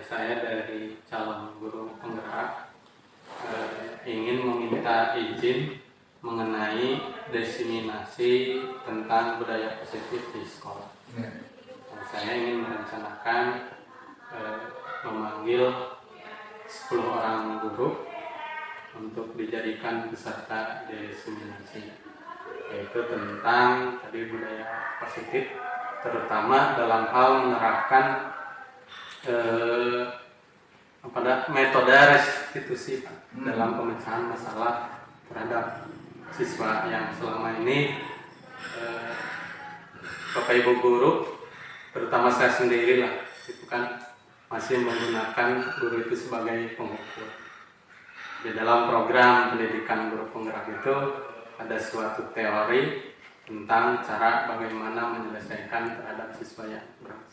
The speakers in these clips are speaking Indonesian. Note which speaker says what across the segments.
Speaker 1: Saya dari calon guru penggerak ingin meminta izin mengenai diseminasi tentang budaya positif di sekolah. Saya ingin merencanakan memanggil 10 orang guru untuk dijadikan peserta diseminasi, yaitu tentang tadi budaya positif, terutama dalam hal menerapkan metode restitusi dalam pemecahan masalah terhadap siswa yang selama ini Bapak Ibu guru, terutama saya sendiri lah, itu kan masih menggunakan guru itu sebagai pengukur. Di dalam program pendidikan guru penggerak itu ada suatu teori tentang cara bagaimana menyelesaikan terhadap siswa yang berat.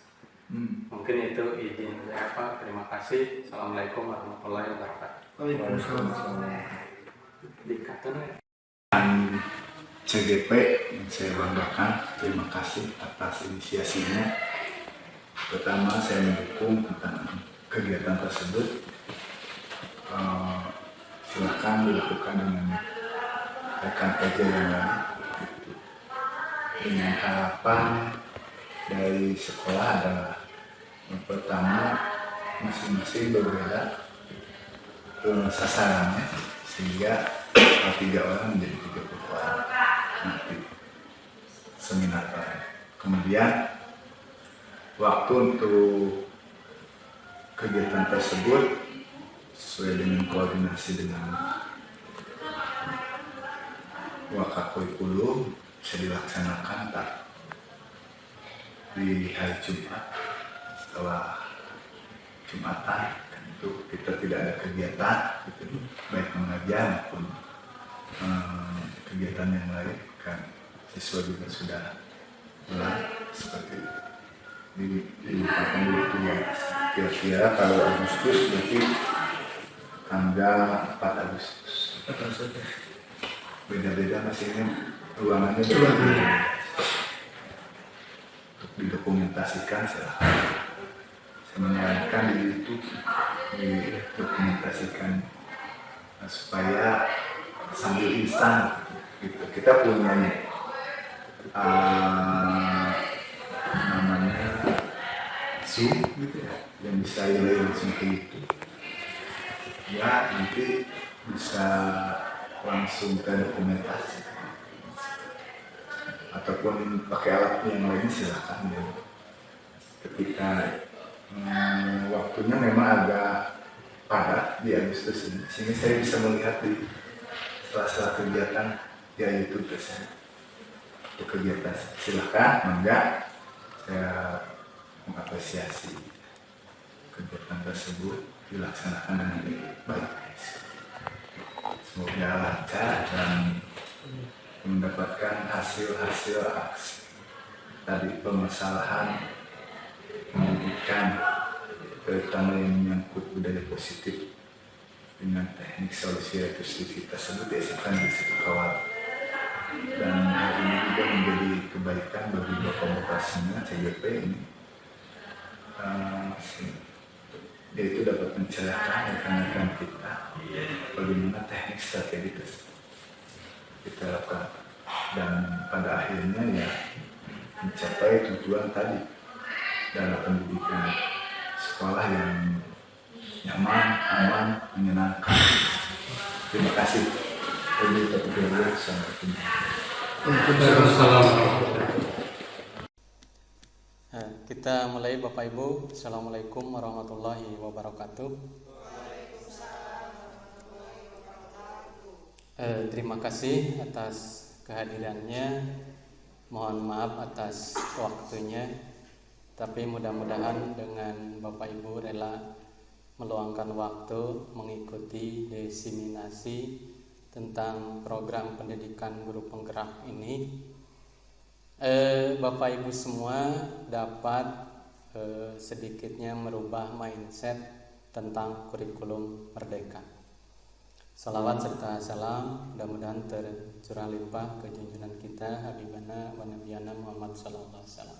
Speaker 1: Mungkin itu izin saya Pak. Terima kasih. Assalamualaikum warahmatullahi wabarakatuh.
Speaker 2: Waalaikumsalam.
Speaker 3: CGP yang saya banggakan, terima kasih atas inisiasinya. Pertama, saya mendukung tentang kegiatan tersebut. Silakan dilakukan dengan rekan kerja yang lain, dengan harapan dari sekolah adalah yang pertama, masing-masing berbeda sasarannya, sehingga 3 orang menjadi 30 orang nanti seminar. Kemudian waktu untuk kegiatan tersebut sesuai dengan koordinasi dengan Wakakurikulum bisa dilaksanakan di hari Jumat setelah Jumatan. Itu kita tidak ada kegiatan gitu, baik pengajian maupun kegiatan yang lain, kan siswa juga sudah pulang seperti dilupakan dulu ya. Kira-kira kalau Agustus berarti tanggal 4 Agustus. Beda-beda masih ini ruangannya berbeda. Untuk didokumentasikan silahkan. Saya menyarankan di YouTube didokumentasikan supaya sambil instan gitu. Kita punya namanya Zoom gitu ya, yang bisa relay langsung ke YouTube. Ya nanti bisa langsung ke dokumentasi ataupun pakai alat yang lain silakan ya. Ketika waktunya memang agak padat di Agustus ini, sehingga saya bisa melihat di sela-sela kegiatan ya YouTube tersebut. Untuk kegiatan silakan, enggak saya mengapresiasi kegiatan tersebut dilaksanakan dengan baik. Semoga lancar dan mendapatkan hasil-hasil aksi tadi permasalahan pendidikan, terutama yang menyangkut budaya positif dengan teknik solusi restitusi tersebut dihasilkan di situ kawal. Dan hal ini juga menjadi kebaikan bagi berkomunikasinya CGP ini. Yaitu dapat mencerahkan rekan-rekan kita bagaimana teknik strategi tersebut kita lakukan, dan pada akhirnya ya mencapai tujuan tadi dalam pendidikan sekolah yang nyaman, aman, menyenangkan. Terima kasih.
Speaker 1: Kita mulai Bapak Ibu. Assalamualaikum warahmatullahi wabarakatuh. Terima kasih atas kehadirannya. Mohon maaf atas waktunya. Tapi mudah-mudahan dengan Bapak Ibu rela meluangkan waktu mengikuti diseminasi tentang program pendidikan guru penggerak ini, Bapak Ibu semua dapat sedikitnya merubah mindset tentang kurikulum merdeka. Salawat serta salam mudah-mudahan tercurah limpah ke junjungan kita Habibana wa Nabiyana Muhammad sallallahu alaihi wasallam.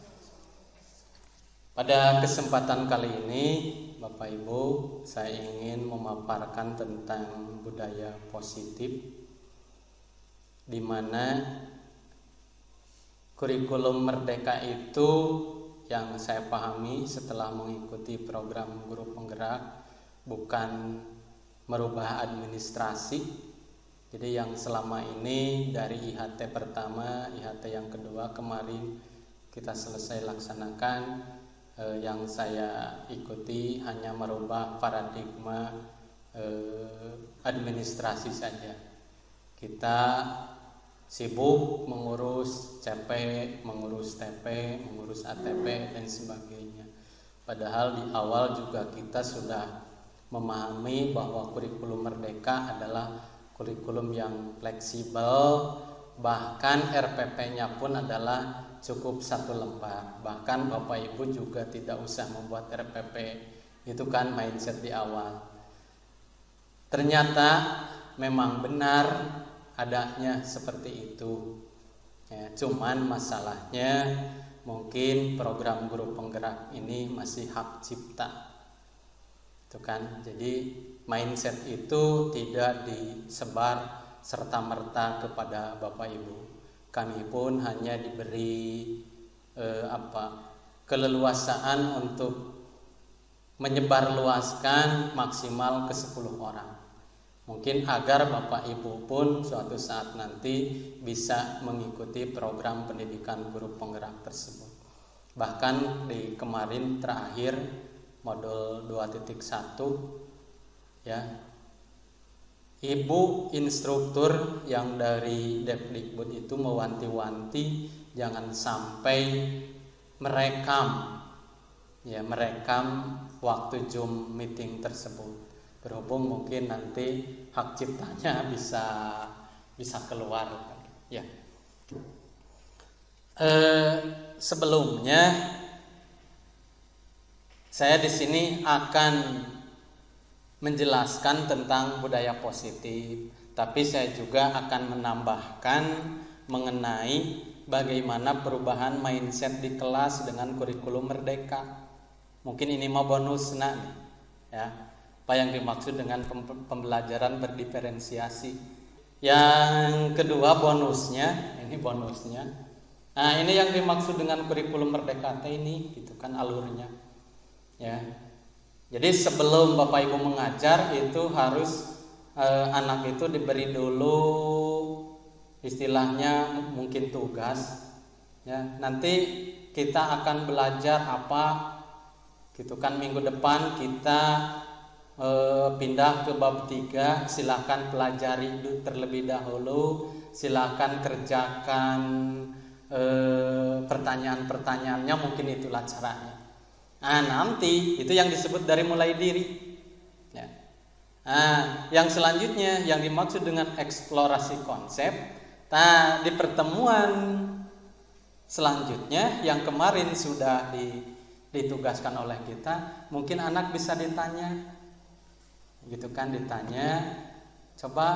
Speaker 1: Pada kesempatan kali ini, Bapak Ibu, saya ingin memaparkan tentang budaya positif, di mana kurikulum Merdeka itu yang saya pahami setelah mengikuti program guru penggerak bukan merubah administrasi. Jadi yang selama ini dari IHT pertama, IHT yang kedua kemarin kita selesai laksanakan, yang saya ikuti hanya merubah paradigma administrasi saja. Kita sibuk mengurus CP, mengurus TP, mengurus ATP dan sebagainya. Padahal di awal juga kita sudah memahami bahwa kurikulum Merdeka adalah kurikulum yang fleksibel, bahkan RPP-nya pun adalah cukup 1 lembar. Bahkan Bapak Ibu juga tidak usah membuat RPP. Itu kan mindset di awal. Ternyata memang benar adanya seperti itu. Ya, cuman masalahnya mungkin program guru penggerak ini masih hak cipta. Itu kan. Jadi mindset itu tidak disebar serta-merta kepada Bapak Ibu. Kami pun hanya diberi keleluasaan untuk menyebarluaskan maksimal ke 10 orang. Mungkin agar Bapak Ibu pun suatu saat nanti bisa mengikuti program pendidikan guru penggerak tersebut. Bahkan di kemarin terakhir modul 2.1 ya, Ibu instruktur yang dari Depdikbud itu mewanti-wanti jangan sampai merekam waktu Zoom meeting tersebut. Berhubung mungkin nanti hak ciptanya bisa keluar ya. Sebelumnya saya di sini akan menjelaskan tentang budaya positif, tapi saya juga akan menambahkan mengenai bagaimana perubahan mindset di kelas dengan kurikulum Merdeka. Mungkin ini mau bonus ya. Apa yang dimaksud dengan pembelajaran berdiferensiasi. Yang kedua bonusnya, ini bonusnya. Nah, ini yang dimaksud dengan kurikulum Merdeka ini, gitu kan alurnya. Ya. Jadi sebelum Bapak Ibu mengajar itu harus anak itu diberi dulu istilahnya mungkin tugas. Ya, nanti kita akan belajar apa, gitu kan. Minggu depan kita pindah ke bab 3, silakan pelajari terlebih dahulu, silakan kerjakan pertanyaan-pertanyaannya, mungkin itulah caranya. Nah, nanti itu yang disebut dari mulai diri ya. Nah, yang selanjutnya yang dimaksud dengan eksplorasi konsep. Nah, di pertemuan selanjutnya yang kemarin sudah ditugaskan oleh kita, mungkin anak bisa ditanya, gitu kan, ditanya, coba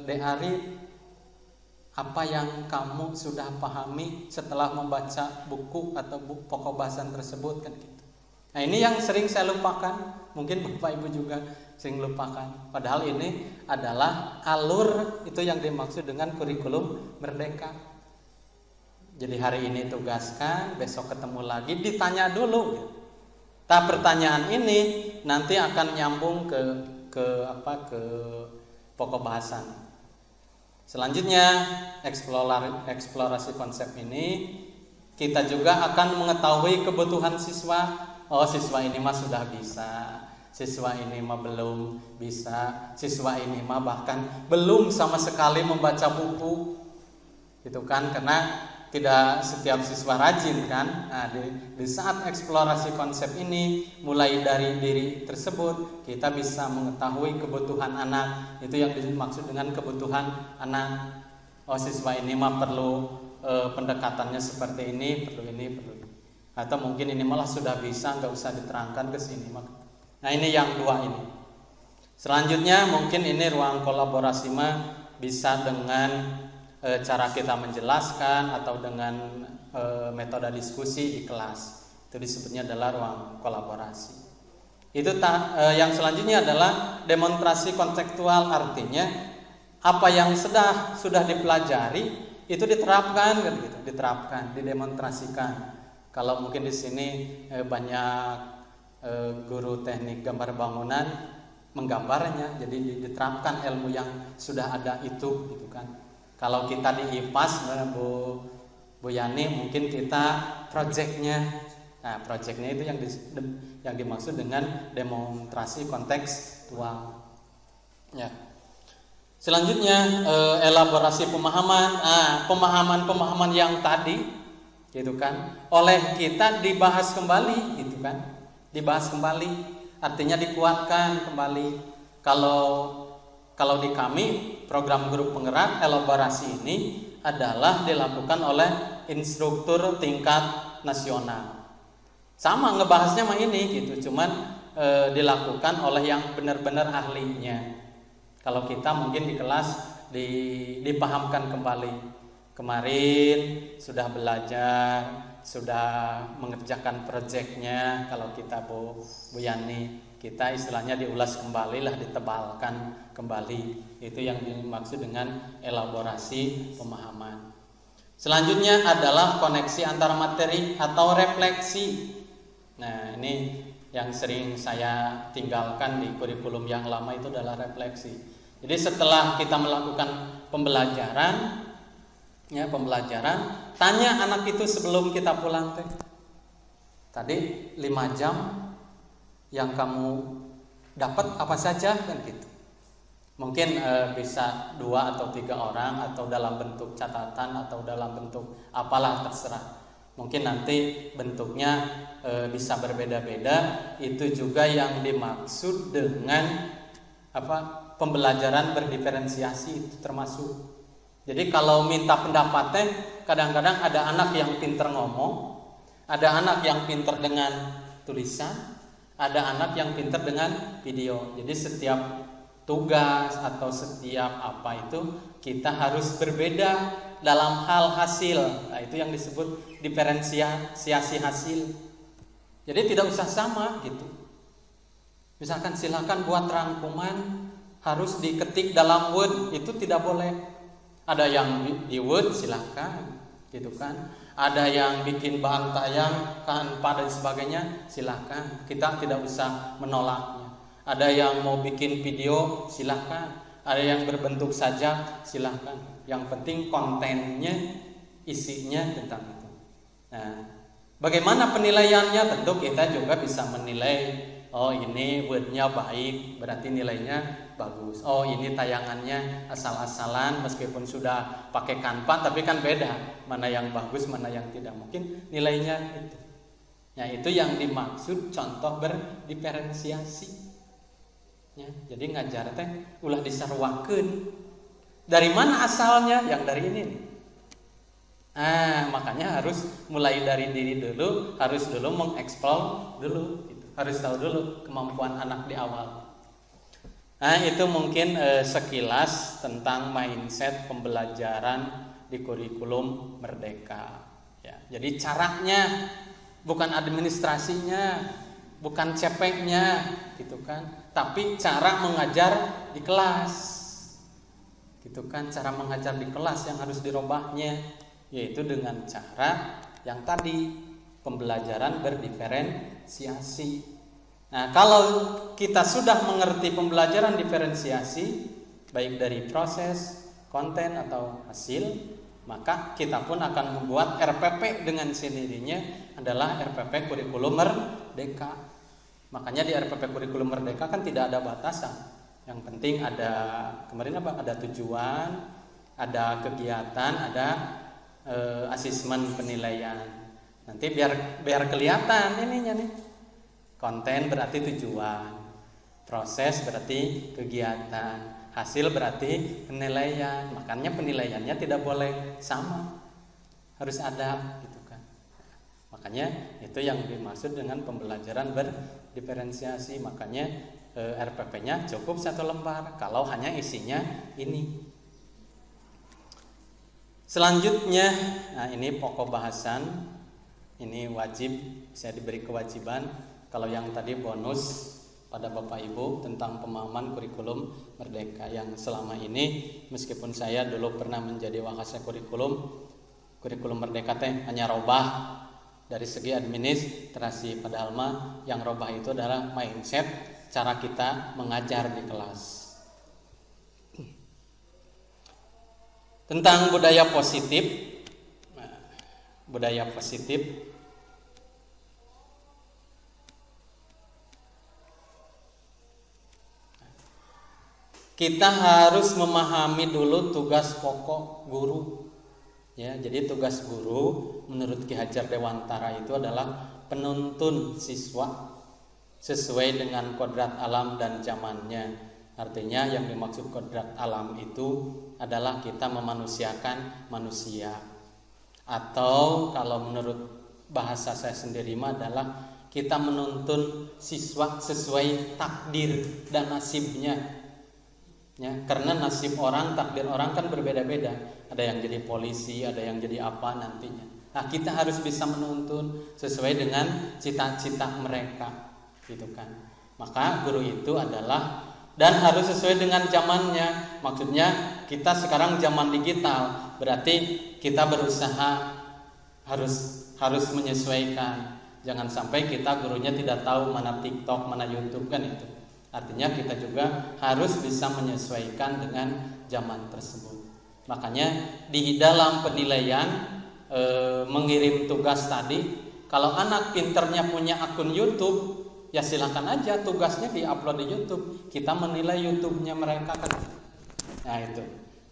Speaker 1: Dek Ari, apa yang kamu sudah pahami setelah membaca buku atau pokok bahasan tersebut kan gitu. Nah, ini yang sering saya lupakan, mungkin Bapak Ibu juga sering lupakan. Padahal ini adalah alur itu yang dimaksud dengan kurikulum Merdeka. Jadi hari ini tugaskan, besok ketemu lagi, ditanya dulu. Nah, pertanyaan ini nanti akan nyambung ke pokok bahasan. Selanjutnya eksplorasi konsep ini kita juga akan mengetahui kebutuhan siswa. Oh, siswa ini mah sudah bisa, siswa ini mah belum bisa, siswa ini mah bahkan belum sama sekali membaca buku, gitu kan, karena tidak setiap siswa rajin kan. Nah, di saat eksplorasi konsep ini mulai dari diri tersebut kita bisa mengetahui kebutuhan anak. Itu yang dimaksud dengan kebutuhan anak. Oh, siswa ini mah perlu pendekatannya seperti ini, perlu ini. Atau mungkin ini malah sudah bisa, nggak usah diterangkan ke sini. Nah, ini yang dua ini. Selanjutnya mungkin ini ruang kolaborasi mah bisa dengan cara kita menjelaskan atau dengan metode diskusi di kelas.
Speaker 2: Itu disebutnya adalah ruang kolaborasi. Yang selanjutnya adalah demonstrasi konseptual, artinya apa yang sudah dipelajari itu diterapkan kan gitu, didemonstrasikan. Kalau mungkin di sini banyak guru teknik gambar bangunan menggambarnya, jadi diterapkan ilmu yang sudah ada itu gitu kan. Kalau kita di IPAS, Bu Yani, mungkin kita proyeknya. Nah, proyeknya itu yang dimaksud dengan demonstrasi kontekstual. Ya. Selanjutnya elaborasi pemahaman. Pemahaman yang tadi, gitu kan, oleh kita dibahas kembali, gitu kan, dibahas kembali, artinya dikuatkan kembali. Kalau di kami program grup penggerak elaborasi ini adalah dilakukan oleh instruktur tingkat nasional. Sama ngebahasnya mah ini gitu, cuman dilakukan oleh yang benar-benar ahlinya. Kalau kita mungkin di kelas dipahamkan kembali. Kemarin sudah belajar, sudah mengerjakan proyeknya. Kalau kita Bu Yani, kita istilahnya diulas kembali lah, ditebalkan kembali. Itu yang dimaksud dengan elaborasi pemahaman. Selanjutnya adalah koneksi antara materi atau refleksi. Nah, ini yang sering saya tinggalkan di kurikulum yang lama itu adalah refleksi. Jadi setelah kita melakukan pembelajaran, tanya anak itu sebelum kita pulang teh. Tadi 5 jam yang kamu dapat apa saja kan gitu. Mungkin bisa 2 atau 3 orang, atau dalam bentuk catatan, atau dalam bentuk apalah, terserah. Mungkin nanti bentuknya bisa berbeda-beda. Itu juga yang dimaksud dengan pembelajaran berdiferensiasi, itu termasuk. Jadi kalau minta pendapatnya, kadang-kadang ada anak yang pinter ngomong, ada anak yang pinter dengan tulisan, ada anak yang pinter dengan video. Jadi setiap tugas atau setiap apa itu kita harus berbeda dalam hal hasil. Nah, itu yang disebut diferensiasi hasil. Jadi tidak usah sama gitu. Misalkan silakan buat rangkuman harus diketik dalam Word, itu tidak boleh. Ada yang di Word silakan gitu kan. Ada yang bikin bahan tayang, Canva dan sebagainya, silakan. Kita tidak usah menolaknya. Ada yang mau bikin video, silakan. Ada yang berbentuk sajak, silakan. Yang penting kontennya, isinya tentang itu. Nah, bagaimana penilaiannya? Tentu kita juga bisa menilai. Oh, ini wordnya baik, berarti nilainya bagus. Oh, ini tayangannya asal-asalan, meskipun sudah pakai Canva, tapi kan beda. Mana yang bagus, mana yang tidak. Mungkin nilainya itu. Ya, itu yang dimaksud contoh berdiferensiasi. Ya, jadi ngajar teh ulah disarwakeun. Dari mana asalnya? Yang dari ini. Makanya harus mulai dari diri dulu, harus dulu mengeksplor dulu, gitu. Harus tahu dulu kemampuan anak di awal. Nah, itu mungkin sekilas tentang mindset pembelajaran di kurikulum Merdeka. Ya, jadi caranya, bukan administrasinya, bukan CP-nya, gitu kan. Tapi cara mengajar di kelas, gitu kan. Cara mengajar di kelas yang harus dirubahnya, yaitu dengan cara yang tadi, pembelajaran berdiferensiasi. Nah, kalau kita sudah mengerti pembelajaran diferensiasi, baik dari proses, konten atau hasil, maka kita pun akan membuat RPP dengan sendirinya adalah RPP Kurikulum Merdeka. Makanya di RPP Kurikulum Merdeka kan tidak ada batasan. Yang penting ada ada tujuan, ada kegiatan, ada asesmen penilaian. Nanti biar kelihatan ininya nih. Konten berarti tujuan, proses berarti kegiatan, hasil berarti penilaian. Makanya penilaiannya tidak boleh sama, harus ada, gitu kan. Makanya itu yang dimaksud dengan pembelajaran berdiferensiasi. Makanya RPP-nya cukup 1 lembar kalau hanya isinya ini. Selanjutnya, nah ini pokok bahasan. Ini wajib, saya diberi kewajiban. Kalau yang tadi bonus pada Bapak Ibu tentang pemahaman kurikulum merdeka, yang selama ini meskipun saya dulu pernah menjadi wakasnya kurikulum merdeka teh hanya robah dari segi administrasi, padahal mah yang robah itu adalah mindset, cara kita mengajar di kelas. Tentang budaya positif, kita harus memahami dulu tugas pokok guru. Ya, jadi tugas guru menurut Ki Hajar Dewantara itu adalah penuntun siswa sesuai dengan kodrat alam dan zamannya. Artinya yang dimaksud kodrat alam itu adalah kita memanusiakan manusia. Atau kalau menurut bahasa saya sendiri adalah kita menuntun siswa sesuai takdir dan nasibnya. Ya, karena nasib orang, takdir orang kan berbeda-beda. Ada yang jadi polisi, ada yang jadi apa nantinya. Nah, kita harus bisa menuntun sesuai dengan cita-cita mereka, gitu kan. Maka guru itu adalah dan harus sesuai dengan zamannya. Maksudnya kita sekarang zaman digital, berarti kita berusaha harus menyesuaikan. Jangan sampai kita gurunya tidak tahu mana TikTok, mana YouTube kan itu. Artinya kita juga harus bisa menyesuaikan dengan zaman tersebut. Makanya di dalam penilaian mengirim tugas tadi, kalau anak pinternya punya akun YouTube, ya silakan aja tugasnya diupload di YouTube. Kita menilai YouTube-nya mereka kan. Nah itu.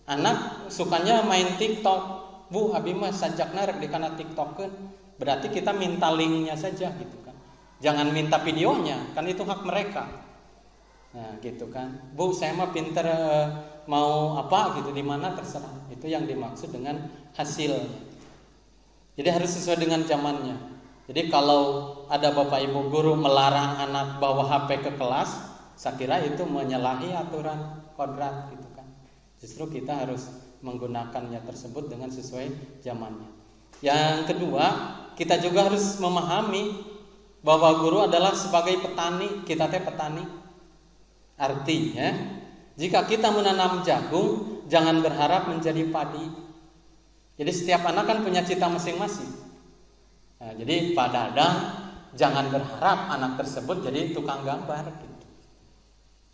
Speaker 2: Anak sukanya main TikTok, Bu, abi mah sajakna rek dikana TikTok kan. Berarti kita minta linknya saja gitu kan. Jangan minta videonya, kan itu hak mereka. Nah gitu kan, Bu saya mah pinter mau apa gitu di mana terserah. Itu yang dimaksud dengan hasil. Jadi harus sesuai dengan zamannya. Jadi kalau ada Bapak Ibu guru melarang anak bawa HP ke kelas, saya kira itu menyalahi aturan kodrat gitu kan. Justru kita harus menggunakannya tersebut dengan sesuai zamannya. Yang kedua, kita juga harus memahami bahwa guru adalah sebagai petani. Kita teh petani. Artinya, jika kita menanam jagung, jangan berharap menjadi padi. Jadi setiap anak kan punya cita masing-masing. Nah, jadi Pak Dadang jangan berharap anak tersebut jadi tukang gambar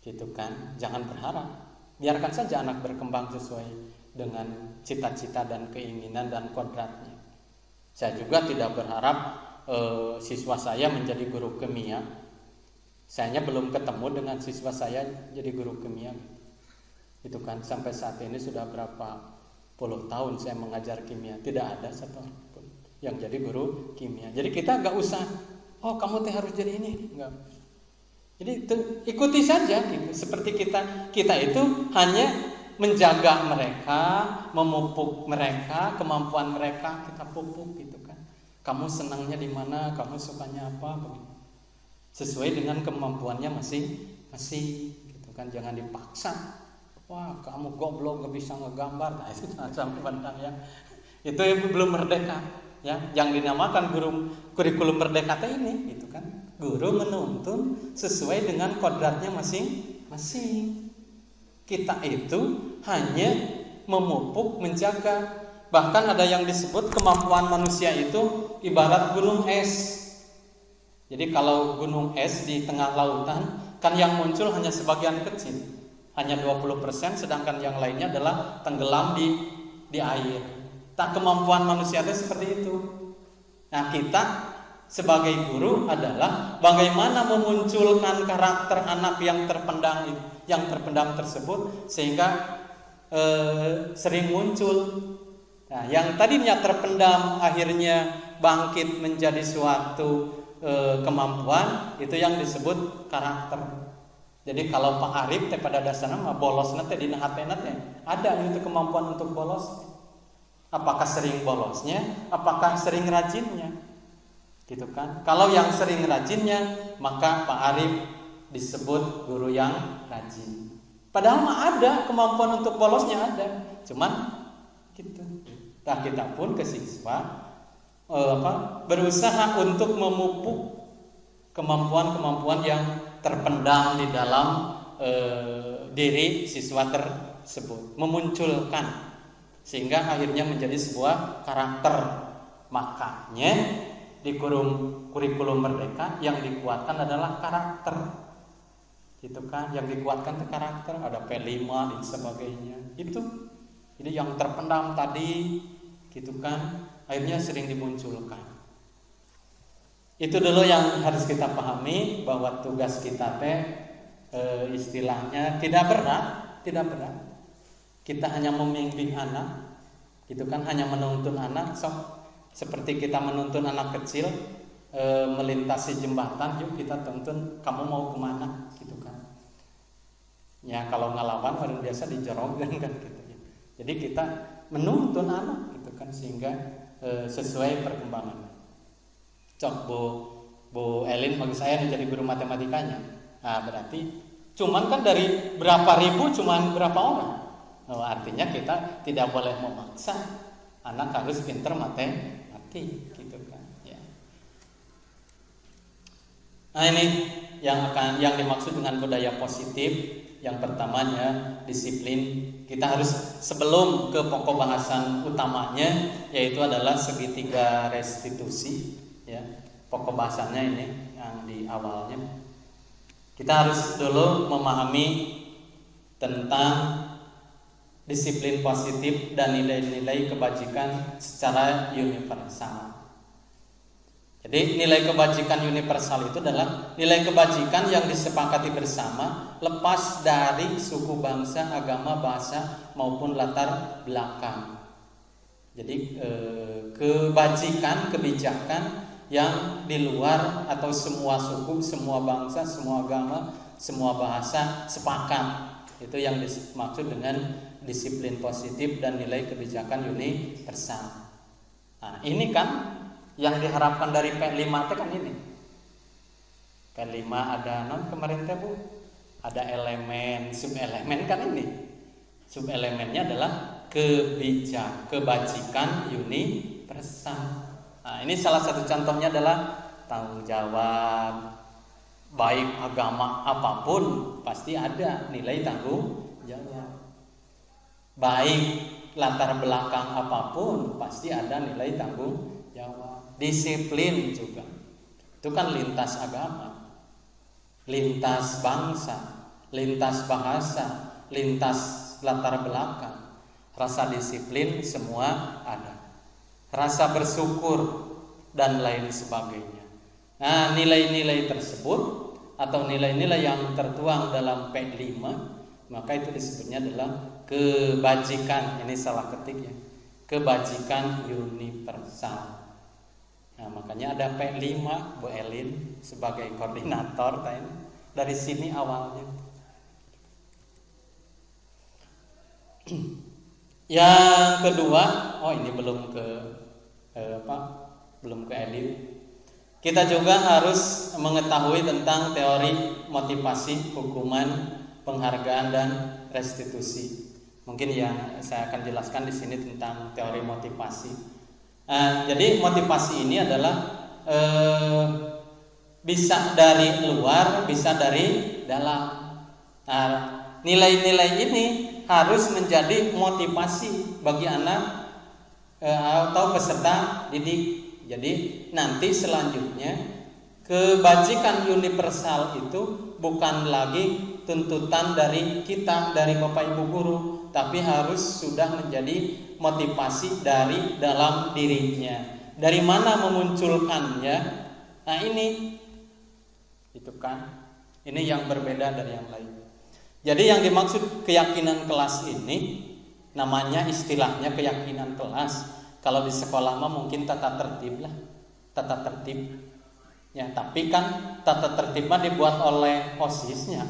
Speaker 2: gitu kan. Jangan berharap. Biarkan saja anak berkembang sesuai dengan cita-cita dan keinginan dan kodratnya. Saya juga tidak berharap siswa saya menjadi guru kimia. Saya belum ketemu dengan siswa saya jadi guru kimia. Itu kan sampai saat ini sudah berapa puluh tahun saya mengajar kimia, tidak ada satu orang pun yang jadi guru kimia. Jadi kita enggak usah, oh kamu teh harus jadi ini, enggak. Jadi ikuti saja gitu. Seperti kita itu hanya menjaga mereka, memupuk mereka, kemampuan mereka kita pupuk gitu kan. Kamu senangnya di mana, kamu sukanya apa begitu. Sesuai dengan kemampuannya masing-masing gitu kan, jangan dipaksa. Wah, kamu goblok gak bisa ngegambar. Nah, itu jangan sampai pandang ya. Itu belum merdeka ya. Yang dinamakan kurikulum merdeka ini gitu kan. Guru menuntun sesuai dengan kodratnya masing-masing. Kita itu hanya memupuk, menjaga. Bahkan ada yang disebut kemampuan manusia itu ibarat gunung es. Jadi kalau gunung es di tengah lautan, kan yang muncul hanya sebagian kecil, hanya 20%, sedangkan yang lainnya adalah tenggelam di air. Tak kemampuan manusia itu seperti itu. Nah kita sebagai guru adalah bagaimana memunculkan karakter anak yang terpendam tersebut sehingga sering muncul. Nah yang tadinya terpendam akhirnya bangkit menjadi suatu kemampuan, itu yang disebut karakter. Jadi kalau Pak Arif teh pada dasarnya mah bolosna teh dina hatena teh ada itu kemampuan untuk bolos. Apakah sering bolosnya, apakah sering rajinnya? Gitu kan. Kalau yang sering rajinnya, maka Pak Arif disebut guru yang rajin. Padahal mah ada kemampuan untuk bolosnya ada. Cuman gitu. Nah, kita pun ke siswa berusaha untuk memupuk kemampuan-kemampuan yang terpendam di dalam diri siswa tersebut, memunculkan sehingga akhirnya menjadi sebuah karakter. Makanya di kurikulum Merdeka yang dikuatkan adalah karakter, gitu kan? Yang dikuatkan itu karakter, ada P5 dan sebagainya. Itu jadi yang terpendam tadi, gitu kan? Akhirnya sering dimunculkan. Itu dulu yang harus kita pahami, bahwa tugas kita istilahnya tidak berat. Kita hanya membimbing anak, gitu kan? Hanya menuntun anak. Seperti kita menuntun anak kecil melintasi jembatan, yuk kita tuntun, kamu mau kemana, gitu kan? Ya kalau ngelawan orang biasa dijorogkan kan, gitu ya. Jadi kita menuntun anak, gitu kan, sehingga sesuai perkembangan. Cok Bu Elin bagi saya menjadi guru matematikanya. Nah, berarti cuman kan dari berapa ribu cuman berapa orang. Artinya kita tidak boleh memaksa anak harus pinter matematik, gitu kan ya. Nah, ini yang dimaksud dengan budaya positif. Yang pertamanya disiplin. Kita harus sebelum ke pokok bahasan utamanya, yaitu adalah segitiga restitusi ya. Pokok bahasannya ini yang di awalnya. Kita harus dulu memahami tentang disiplin positif dan nilai-nilai kebajikan secara universal. Jadi nilai kebajikan universal itu adalah nilai kebajikan yang disepakati bersama, lepas dari suku, bangsa, agama, bahasa maupun latar belakang. Jadi kebajikan, kebijakan yang di luar atau semua suku, semua bangsa, semua agama, semua bahasa sepakat. Itu yang dimaksud dengan disiplin positif dan nilai kebijakan universal. Nah, ini kan yang diharapkan dari P5 itu kan ini. P5 ada kemarin Bu, ada elemen, subelemen kan ini. Subelemennya adalah kebajikan universal. Nah, ini salah satu contohnya adalah tanggung jawab. Baik agama apapun pasti ada nilai tanggung jawab. Baik latar belakang apapun pasti ada nilai tanggung jawab. Disiplin juga. Itu kan lintas agama, lintas bangsa, lintas bahasa, lintas latar belakang. Rasa disiplin semua ada. Rasa bersyukur dan lain sebagainya. Nah, nilai-nilai tersebut atau nilai-nilai yang tertuang dalam P5, maka itu disebutnya adalah kebajikan. Ini salah ketik ya. Kebajikan universal. Nah, makanya ada P5 Bu Elin sebagai koordinator dari sini awalnya. Yang kedua, ini belum ke Elin. Kita juga harus mengetahui tentang teori motivasi, hukuman, penghargaan dan restitusi. Mungkin yang saya akan jelaskan di sini tentang teori motivasi. Jadi motivasi ini adalah bisa dari luar, bisa dari dalam. Nah, nilai-nilai ini harus menjadi motivasi bagi anak atau peserta didik. Jadi nanti selanjutnya kebajikan universal itu bukan lagi tuntutan dari kita, dari Bapak Ibu guru, tapi harus sudah menjadi motivasi dari dalam dirinya. Dari mana memunculkannya? Nah, ini itu kan. Ini yang berbeda dari yang lain. Jadi yang dimaksud keyakinan kelas ini namanya istilahnya keyakinan kelas. Kalau di sekolah mah mungkin tata tertib lah. Tata tertib. Ya, tapi kan tata tertib mah dibuat oleh OSIS-nya.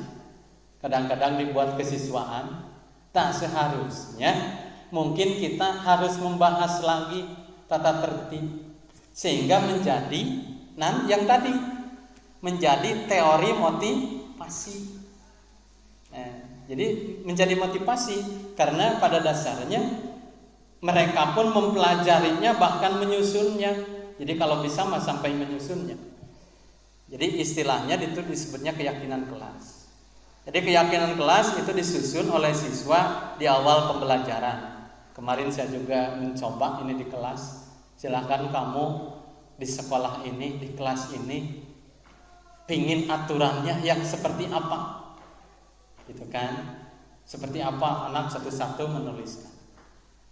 Speaker 2: Kadang-kadang dibuat kesiswaan. Tak seharusnya mungkin kita harus membahas lagi tata tertib sehingga menjadi yang tadi menjadi teori motivasi. Jadi menjadi motivasi karena pada dasarnya mereka pun mempelajarinya bahkan menyusunnya Jadi kalau bisa mah sampai menyusunnya. Jadi istilahnya itu disebutnya keyakinan kelas. Jadi keyakinan kelas itu disusun oleh siswa di awal pembelajaran. Kemarin saya juga mencoba ini di kelas. Silakan kamu di sekolah ini, di kelas ini, pingin aturannya yang seperti apa, gitu kan? Seperti apa, anak satu-satu menuliskan.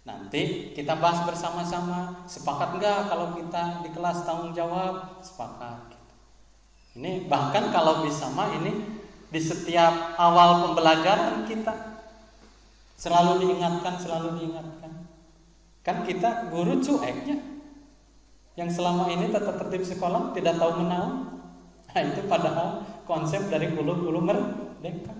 Speaker 2: Nanti kita bahas bersama-sama. Sepakat nggak kalau kita di kelas tanggung jawab? Sepakat. Gitu. Ini bahkan kalau bisa mah ini di setiap awal pembelajaran kita selalu diingatkan. Kan kita guru cueknya. Yang selama ini tata tertib sekolah tidak tahu menahu. Nah, itu padahal konsep dari hulu merdeka.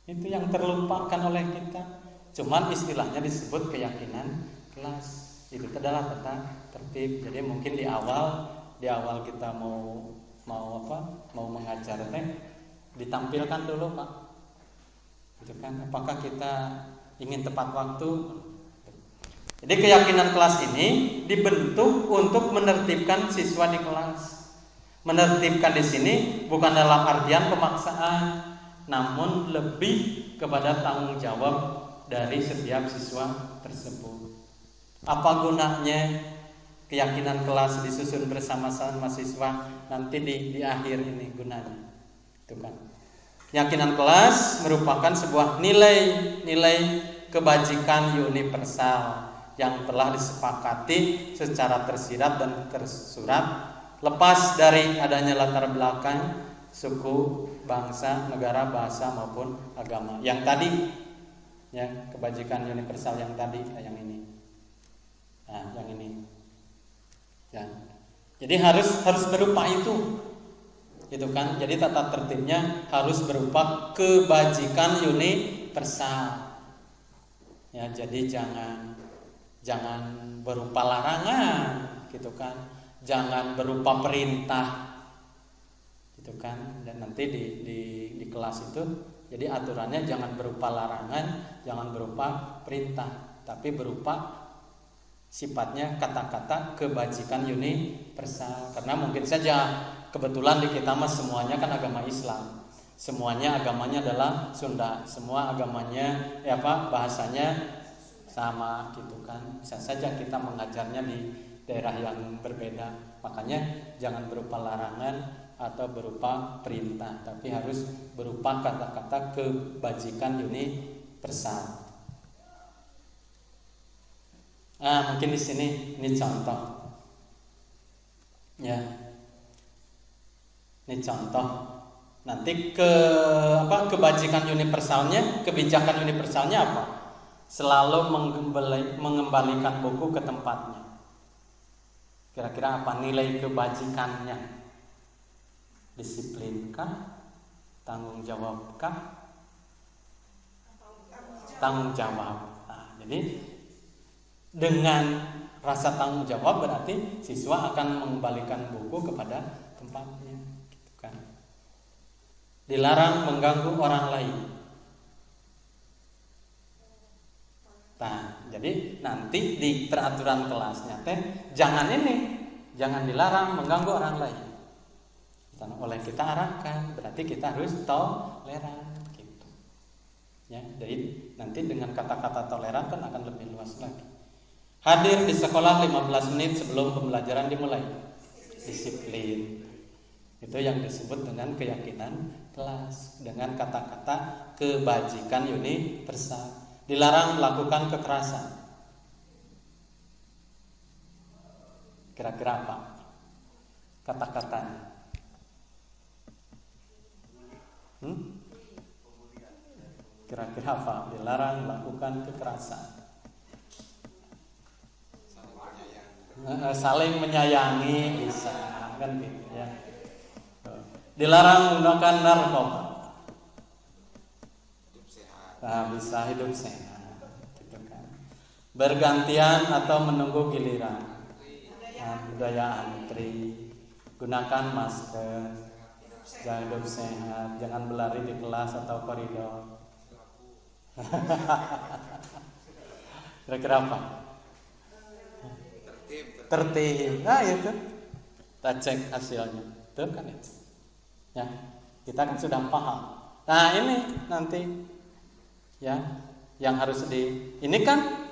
Speaker 2: Itu yang terlupakan oleh kita. Cuman istilahnya disebut keyakinan kelas. Itu adalah tata tertib. Jadi mungkin di awal kita mau mengajar teh ditampilkan dulu, Pak. Itu kan apakah kita ingin tepat waktu? Jadi keyakinan kelas ini dibentuk untuk menertibkan siswa di kelas. Menertibkan di sini bukan dalam artian pemaksaan, namun lebih kepada tanggung jawab dari setiap siswa tersebut. Apa gunanya keyakinan kelas disusun bersama-sama siswa nanti di akhir ini gunanya? Itu kan. Keyakinan kelas merupakan sebuah nilai kebajikan universal yang telah disepakati secara tersirat dan tersurat, lepas dari adanya latar belakang suku, bangsa, negara, bahasa maupun agama. Yang tadi, ya, kebajikan universal yang tadi, yang ini. Nah, yang ini. Ya. Jadi harus berupa itu. Itu kan. Jadi tata tertibnya harus berupa kebajikan universal. Ya, jadi jangan berupa larangan, gitu kan. Jangan berupa perintah, gitu kan. Dan nanti di kelas itu jadi aturannya jangan berupa larangan, jangan berupa perintah, tapi berupa sifatnya kata-kata kebajikan universal. Karena mungkin saja kebetulan di kita mah semuanya kan agama Islam. Semuanya agamanya adalah Sunda, semua agamanya bahasanya sama, gitu kan. Bisa saja kita mengajarnya di daerah yang berbeda. Makanya jangan berupa larangan atau berupa perintah, tapi harus berupa kata-kata kebajikan universal. Mungkin di sini ini contoh. Ya. Ini contoh. Nanti kebajikan universalnya, kebijakan universalnya apa? Selalu mengembalikan buku ke tempatnya. Kira-kira apa nilai kebajikannya? Disiplinkah? Tanggung jawabkah? Tanggung jawab. Jadi dengan rasa tanggung jawab berarti siswa akan mengembalikan buku kepada tempatnya, gitu kan. Dilarang mengganggu orang lain. Nah, jadi nanti di peraturan kelasnya jangan dilarang mengganggu orang lain. Oleh kita arahkan, berarti kita harus toleran, gitu. Ya, jadi nanti dengan kata-kata toleran kan akan lebih luas lagi. Hadir di sekolah 15 menit sebelum pembelajaran dimulai. Disiplin. Itu yang disebut dengan keyakinan kelas, dengan kata-kata kebajikan universal. Dilarang melakukan kekerasan. Kira-kira apa kata-katanya? Kira-kira apa? Dilarang melakukan kekerasan. Saling menyayangi bisa kan gitu ya. Dilarang menggunakan narkoba. Nah, bisa hidup sehat, gitu kan. Bergantian atau menunggu giliran. Budaya antri. Gunakan masker. Jangan hidup sehat, jangan berlari di kelas atau koridor. Kira-kira apa? tertib. Nah itu kita cek hasilnya, itu kan itu. Ya, kita kan sudah paham. Nah ini nanti ya yang harus ini kan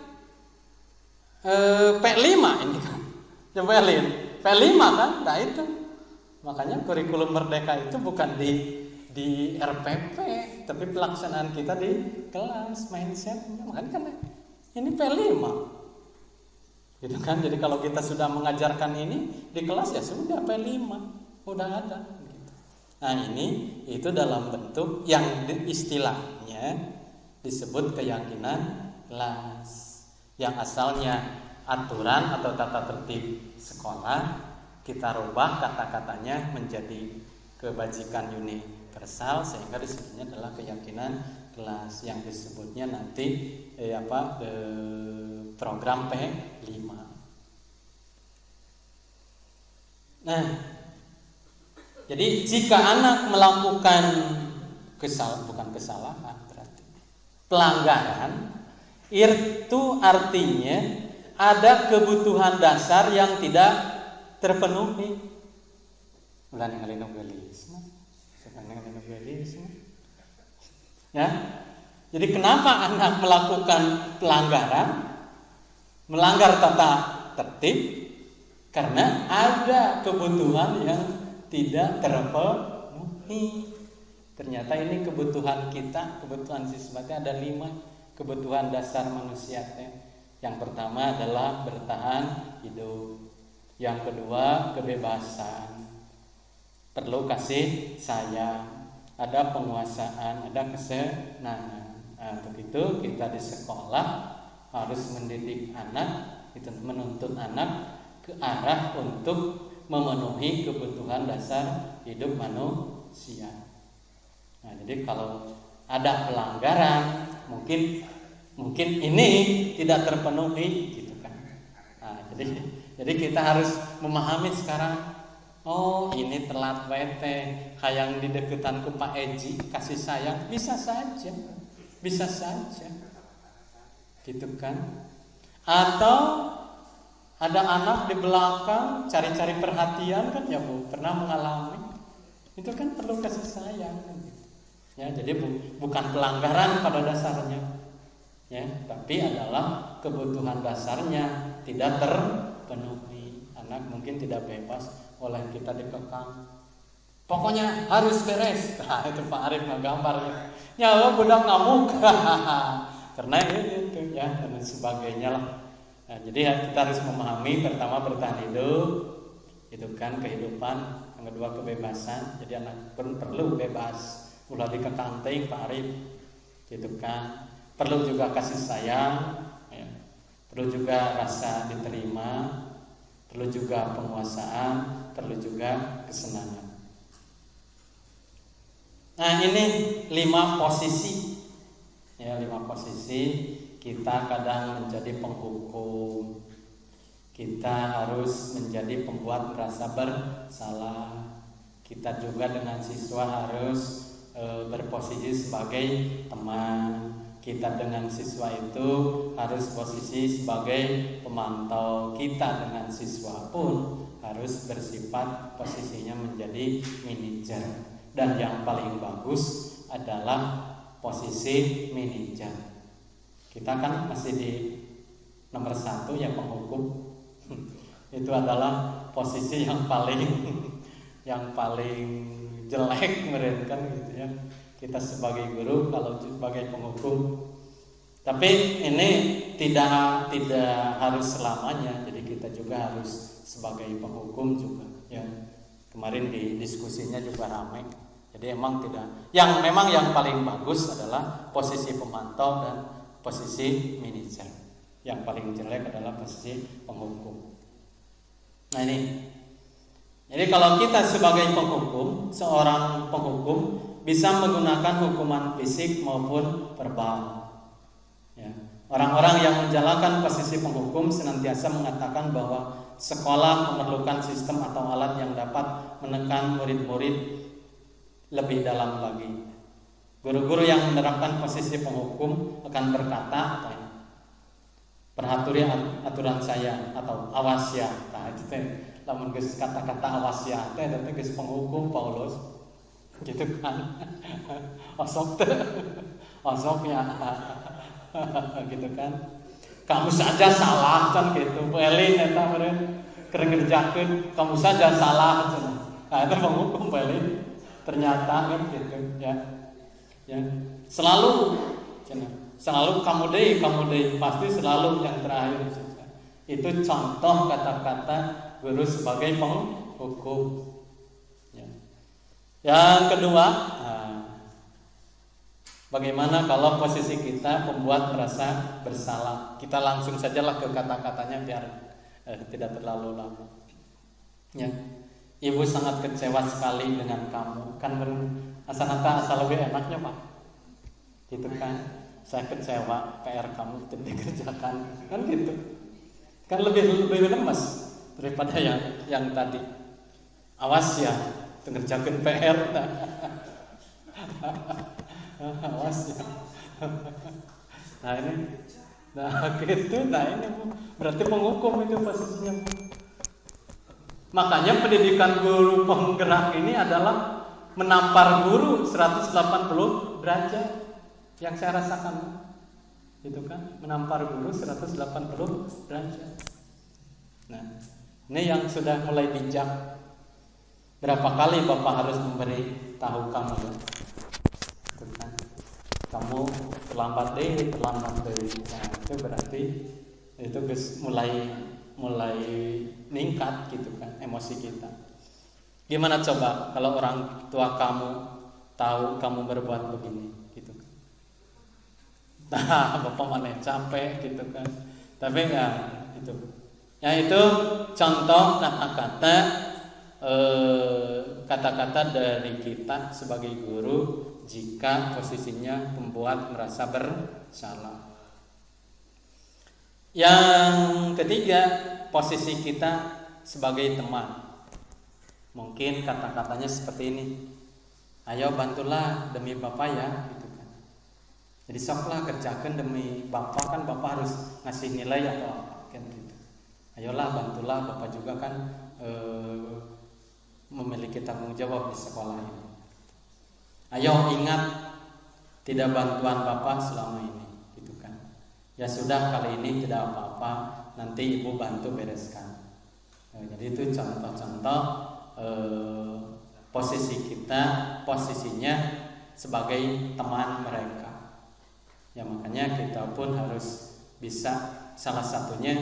Speaker 2: P5 ini kan. Coba lihat P5 kan, nah itu makanya kurikulum merdeka itu bukan di RPP, tapi pelaksanaan kita di kelas mindsetnya. Makanya kan ini P5 gitu kan. Jadi kalau kita sudah mengajarkan ini di kelas ya sudah P5 udah ada gitu. Nah ini itu dalam bentuk yang istilahnya disebut keyakinan kelas, yang asalnya aturan atau tata tertib sekolah, kita rubah kata-katanya menjadi kebajikan universal sehingga disebutnya adalah keyakinan kelas, yang disebutnya nanti program P5. Nah, jadi jika anak melakukan bukan kesalahan berarti pelanggaran, itu artinya ada kebutuhan dasar yang tidak terpenuhi. Ya, jadi kenapa anak melakukan pelanggaran, melanggar tata tertib? Karena ada kebutuhan yang tidak terpenuhi. Ternyata ini kebutuhan kita, kebutuhan siswa ada 5 kebutuhan dasar manusia. Yang pertama adalah bertahan hidup. Yang kedua kebebasan, perlu kasih sayang, ada penguasaan, ada kesenangan. Nah, untuk itu kita di sekolah harus mendidik anak, itu menuntut anak ke arah untuk memenuhi kebutuhan dasar hidup manusia. Nah, jadi kalau ada pelanggaran, mungkin ini tidak terpenuhi gitu kan. Nah, jadi kita harus memahami sekarang, oh ini telat WT, hayang di deketan ku Pak Eji kasih sayang, bisa saja gitu kan. Atau ada anak di belakang cari-cari perhatian kan, ya Bu pernah mengalami, itu kan perlu kasih sayang gitu. Ya, jadi bukan pelanggaran pada dasarnya, ya, tapi adalah kebutuhan dasarnya tidak terpenuhi. Anak mungkin tidak bebas oleh kita dikekang, pokoknya harus beres. Nah, itu Pak Arif ngegambarnya, nyawa budak ngamuk karena itu ya dan sebagainya lah. Nah, jadi kita harus memahami, pertama bertahan hidup, itu kan kehidupan. Yang kedua kebebasan, jadi anak pun perlu bebas. Ulah dikekang teuing Pak Arif, gitu kan. Perlu juga kasih sayang, ya. Perlu juga rasa diterima, perlu juga penguasaan, perlu juga kesenangan. Nah ini 5 posisi, ya 5 posisi. Kita kadang menjadi penghukum, kita harus menjadi pembuat merasa bersalah. Kita juga dengan siswa harus berposisi sebagai teman. Kita dengan siswa itu harus posisi sebagai pemantau. Kita dengan siswa pun harus bersifat posisinya menjadi manajer. Dan yang paling bagus adalah posisi manajer. Kita kan masih di nomor 1 ya, penghukum. Itu adalah posisi yang paling jelek meren kan gitu ya. Kita sebagai guru kalau sebagai penghukum. Tapi ini tidak harus selamanya. Jadi kita juga harus sebagai penghukum juga ya. Kemarin di diskusinya juga ramai. Jadi memang yang paling bagus adalah posisi pemantau dan posisi manajer. Yang paling jelek adalah posisi penghukum. Nah ini. Jadi kalau kita sebagai penghukum, seorang penghukum bisa menggunakan hukuman fisik maupun verbal. Ya. Orang-orang yang menjalankan posisi penghukum senantiasa mengatakan bahwa sekolah memerlukan sistem atau alat yang dapat menekan murid-murid lebih dalam lagi. Guru-guru yang menerapkan posisi penghukum akan berkata, perhaturi aturan saya atau awas ya. Nah itu teh lamun geus kata-kata awas ya teh eta geus penghukum Paulus gitu kan. Osok teh osoknya gitu kan. Kamu saja salah kan gitu. Pelin eta meureun keur ngerjakeun kamu saja salah cenah. Nah itu penghukum pelin. Ternyata kan gitu ya. Ya, selalu kamu deh pasti selalu yang terakhir. Itu contoh kata-kata guru sebagai penghukum. Ya. Yang kedua, bagaimana kalau posisi kita membuat merasa bersalah? Kita langsung sajalah ke kata-katanya biar tidak terlalu lama. Ya. Ibu sangat kecewa sekali dengan kamu. Kan asal lebih enaknya Pak. Gitu kan. Saya kecewa PR kamu tidak dikerjakan. Kan gitu. Kan lebih lemes daripada yang tadi. Awas ya, ngerjakeun PR. Awas ya. Nah ini berarti penghukum itu posisinya. Makanya pendidikan guru penggerak ini adalah menampar guru 180 derajat yang saya rasakan. Itu kan, menampar guru 180 derajat. Nah, ini yang sudah mulai bijak. Berapa kali Bapak harus memberi tahu kamu ya? Itu kan. Kamu terlambat deh. Nah, itu berarti itu mulai meningkat gitu kan emosi kita. Gimana coba kalau orang tua kamu tahu kamu berbuat begini gitu kan. Nah, Bapak mana capek gitu kan. Tapi ya itu. Ya itu contoh kata-kata dari kita sebagai guru jika posisinya membuat merasa bersalah. Yang ketiga, posisi kita sebagai teman. Mungkin kata-katanya seperti ini. Ayo bantulah demi Bapak ya, gitu kan. Jadi soklah kerjakan demi Bapak, kan Bapak harus ngasih nilai atau apa kan gitu. Ayolah bantulah, Bapak juga kan memiliki tanggung jawab di sekolah ini. Ayo ingat tidak bantuan Bapak selama ini. Ya sudah kali ini tidak apa-apa, nanti ibu bantu bereskan. Jadi itu contoh-contoh posisinya sebagai teman mereka. Ya makanya kita pun harus bisa, salah satunya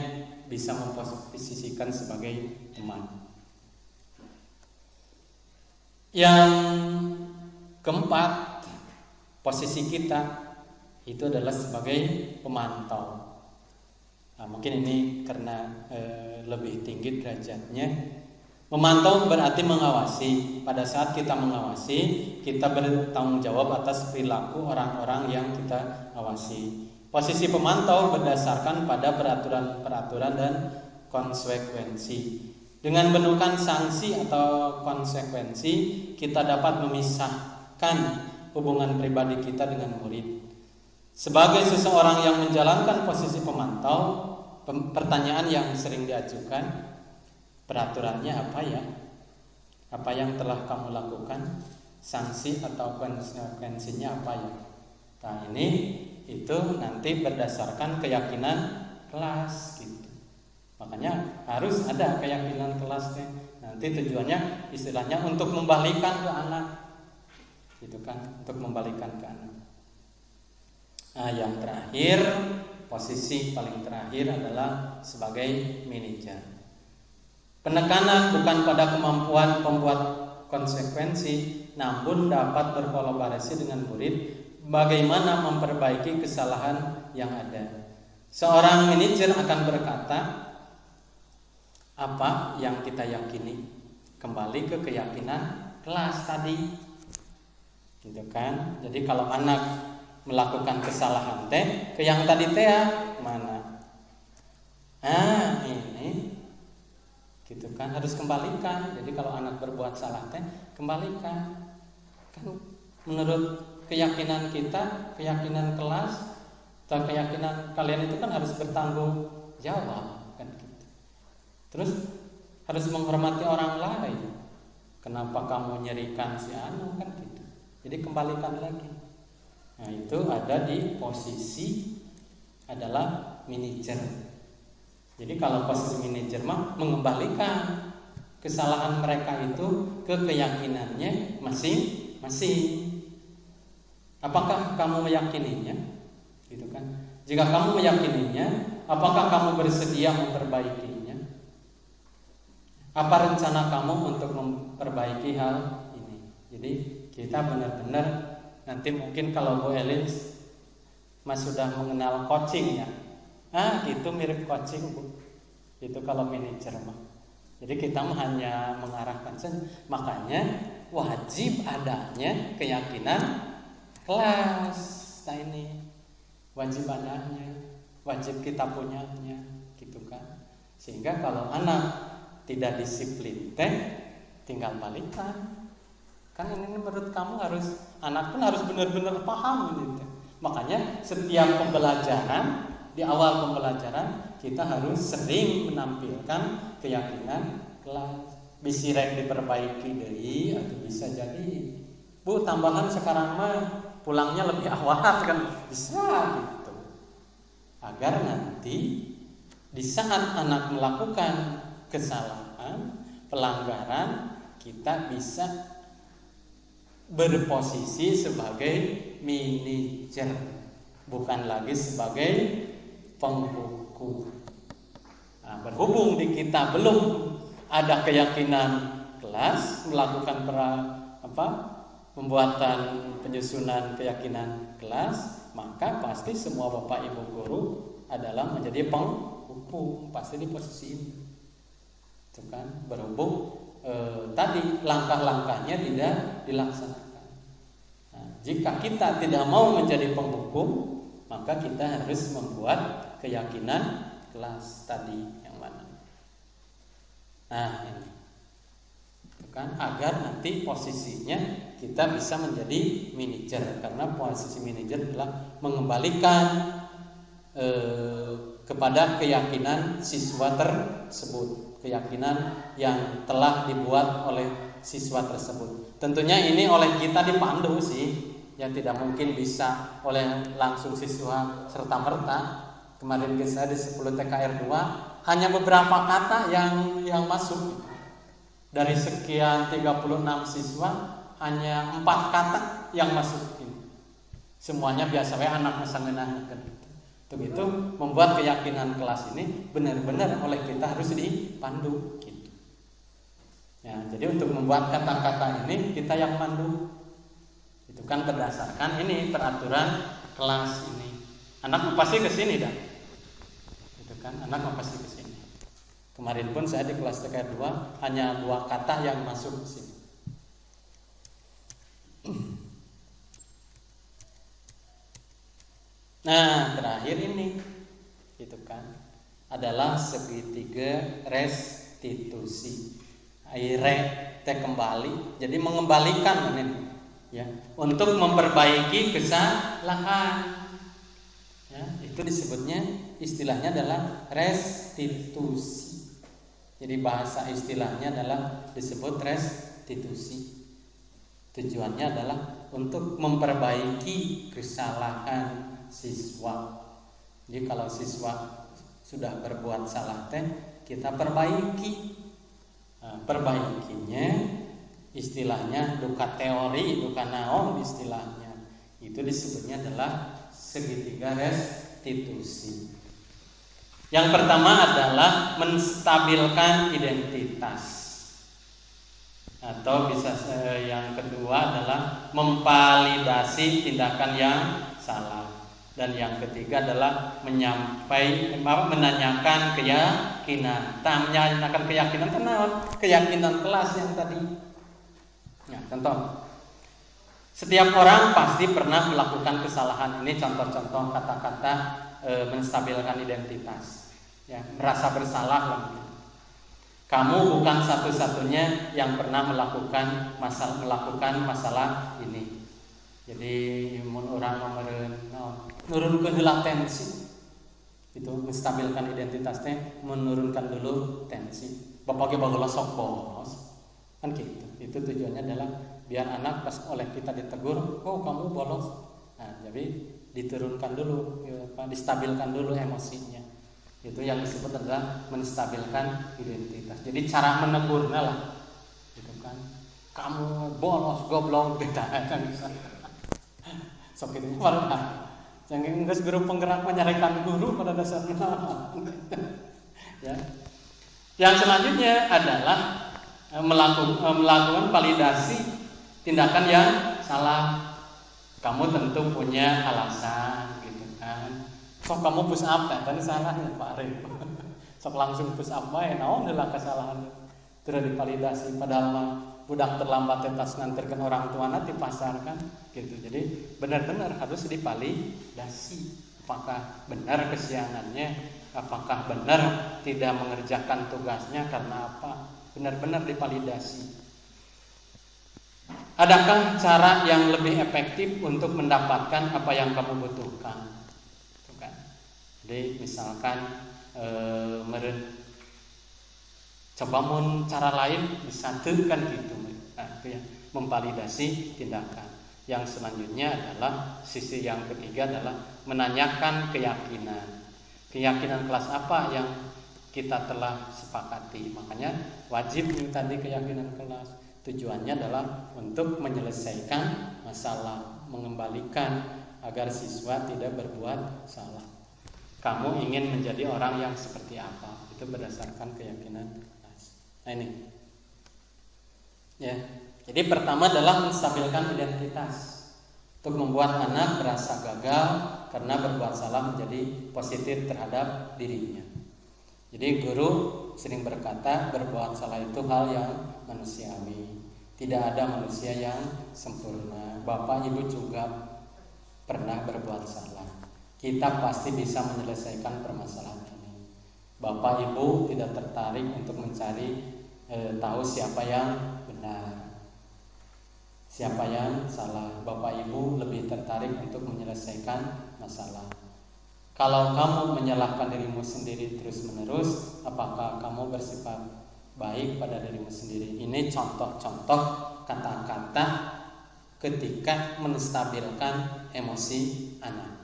Speaker 2: bisa memposisikan sebagai teman. Yang keempat, posisi kita itu adalah sebagai pemantau. Nah, mungkin ini karena lebih tinggi derajatnya. Memantau berarti mengawasi. Pada saat kita mengawasi, kita bertanggung jawab atas perilaku orang-orang yang kita awasi. Posisi pemantau berdasarkan pada peraturan dan konsekuensi. Dengan menemukan sanksi atau konsekuensi, kita dapat memisahkan hubungan pribadi kita dengan murid. Sebagai seseorang yang menjalankan posisi pemantau, pertanyaan yang sering diajukan, peraturannya apa ya? Apa yang telah kamu lakukan? Sanksi atau konsekuensinya apa ya? Nah ini itu nanti berdasarkan keyakinan kelas gitu. Makanya harus ada keyakinan kelasnya. Nanti tujuannya istilahnya untuk membalikan ke anak, gitu kan? Untuk membalikan ke anak. Nah, yang terakhir, posisi paling terakhir adalah sebagai manajer. Penekanan bukan pada kemampuan pembuat konsekuensi, namun dapat berkolaborasi dengan murid bagaimana memperbaiki kesalahan yang ada. Seorang manajer akan berkata, apa yang kita yakini, kembali ke keyakinan kelas tadi, gitu kan? Jadi kalau anak melakukan kesalahan ke yang tadi mana? Ini gitu kan, harus kembalikan. Jadi kalau anak berbuat salah kembalikan. Kan menurut keyakinan kita, keyakinan kelas, Dan keyakinan kalian itu kan harus bertanggung jawab kan gitu. Terus harus menghormati orang lain. Kenapa kamu nyerikan si anu kan gitu. Jadi kembalikan lagi. Nah itu ada di posisi adalah manajer. Jadi kalau posisi manajer mah mengembalikan kesalahan mereka itu ke keyakinannya masing-masing. Apakah kamu meyakininya? Gitu kan? Jika kamu meyakininya, apakah kamu bersedia memperbaikinya? Apa rencana kamu untuk memperbaiki hal ini? Jadi kita benar-benar nanti mungkin kalau Bu Elin Mas sudah mengenal coaching ya. Itu mirip coaching Bu. Itu kalau manajer mah. Jadi kita hanya mengarahkan saja. Makanya wajib adanya keyakinan kelas. Nah ini wajib adanya, wajib kita punyanya, gitu kan. Sehingga kalau anak tidak disiplin tinggal balikan. Kan ini menurut kamu anak pun harus benar-benar paham gitu. Makanya setiap pembelajaran, di awal pembelajaran kita harus sering menampilkan keyakinan kelas. Bisa diperbaiki dari atau bisa jadi Bu tambahan sekarang mah pulangnya lebih awal kan bisa gitu. Agar nanti di saat anak melakukan kesalahan, pelanggaran, kita bisa berposisi sebagai manajer, bukan lagi sebagai penghukum. Nah, berhubung di kita belum ada keyakinan kelas, melakukan pembuatan penyusunan keyakinan kelas, maka pasti semua Bapak Ibu guru adalah menjadi penghukum, pasti di posisi ini. Itu kan berhubung tadi langkah-langkahnya tidak dilaksanakan. Nah, jika kita tidak mau menjadi penghukum, maka kita harus membuat keyakinan kelas tadi yang mana. Nah ini, itu kan agar nanti posisinya kita bisa menjadi manajer, karena posisi manajer adalah mengembalikan kepada keyakinan siswa tersebut, keyakinan yang telah dibuat oleh siswa tersebut. Tentunya ini oleh kita dipandu sih, yang tidak mungkin bisa oleh langsung siswa serta merta. Kemarin saya di 10 TKR 2 hanya beberapa kata yang masuk. Dari sekian 36 siswa hanya 4 kata yang masuk ini. Semuanya biasanya anak masangeunahkeun. Itu membuat keyakinan kelas ini benar-benar oleh kita harus dipandu gitu. Ya, jadi untuk membuat kata-kata ini kita yang pandu. Itu kan berdasarkan ini peraturan kelas ini. Anak pasti ke sini dah. Itu kan anak pasti ke sini. Kemarin pun saya di kelas TK 2 hanya 2 kata yang masuk ke sini. Nah, terakhir ini gitu kan adalah segitiga restitusi. Kembali, jadi mengembalikan ini ya, untuk memperbaiki kesalahan. Ya, itu disebutnya istilahnya adalah restitusi. Jadi bahasa istilahnya adalah disebut restitusi. Tujuannya adalah untuk memperbaiki kesalahan siswa. Jadi kalau siswa sudah berbuat salah kita perbaiki. Perbaikinya istilahnya duka teori, duka naon istilahnya. Itu disebutnya adalah segitiga restitusi. Yang pertama adalah menstabilkan identitas. Atau bisa yang kedua adalah memvalidasi tindakan yang salah. Dan yang ketiga adalah menanyakan keyakinan. Menanyakan keyakinan kenapa? Keyakinan kelas yang tadi. Nah, contoh. Setiap orang pasti pernah melakukan kesalahan. Ini contoh-contoh kata-kata menstabilkan identitas. Ya, merasa bersalah lah. Kamu bukan satu-satunya yang pernah melakukan masalah ini. Jadi mun orang nomor nurunkan heula tensi. Itu menstabilkan identitasnya, menurunkan dulu tensi. Bapak ge baheula sok bolos. Kan gitu. Itu tujuannya adalah biar anak pas oleh kita ditegur, "Oh, kamu bolos." Nah, jadi diturunkan dulu, distabilkan dulu emosinya. Itu yang disebut adalah menstabilkan identitas. Jadi cara menegurnya lah. Gitu kan. Kamu bolos, goblok, gitu kan. Sok itu warna. Jangan geus guru penggerak menyarikan guru pada dasarnya. Ya. Yang selanjutnya adalah melakukan validasi tindakan yang salah. Kamu tentu punya alasan gitu kan. Sok kamu push up kan salahnya Pak Arif. Sok langsung push up bae naon heula kesalahan. Terus divalidasi padahal mah budak terlambat tetas nganterkeun orang tuana di pasar kan gitu. Jadi benar-benar harus divalidasi. Apakah benar kesiangannya? Apakah benar tidak mengerjakan tugasnya karena apa? Benar-benar divalidasi. Adakah cara yang lebih efektif untuk mendapatkan apa yang kamu butuhkan? Itu kan. Jadi misalkan coba mun cara lain bisa kan gitu. Nah, itu ya, memvalidasi tindakan. Yang selanjutnya adalah sisi yang ketiga adalah menanyakan keyakinan. Keyakinan kelas apa yang kita telah sepakati. Makanya wajib tadi keyakinan kelas. Tujuannya adalah untuk menyelesaikan masalah, mengembalikan agar siswa tidak berbuat salah. Kamu ingin menjadi orang yang seperti apa? Itu berdasarkan keyakinan kelas. Nah ini. Ya. Jadi pertama adalah menstabilkan identitas. Untuk membuat anak merasa gagal karena berbuat salah menjadi positif terhadap dirinya. Jadi guru sering berkata berbuat salah itu hal yang manusiawi. Tidak ada manusia yang sempurna. Bapak ibu juga pernah berbuat salah. Kita pasti bisa menyelesaikan permasalahan ini. Bapak ibu tidak tertarik untuk mencari tahu siapa yang benar, siapa yang salah. Bapak ibu lebih tertarik untuk menyelesaikan masalah. Kalau kamu menyalahkan dirimu sendiri terus-menerus, apakah kamu bersifat baik pada dirimu sendiri? Ini contoh-contoh kata-kata ketika menstabilkan emosi anak.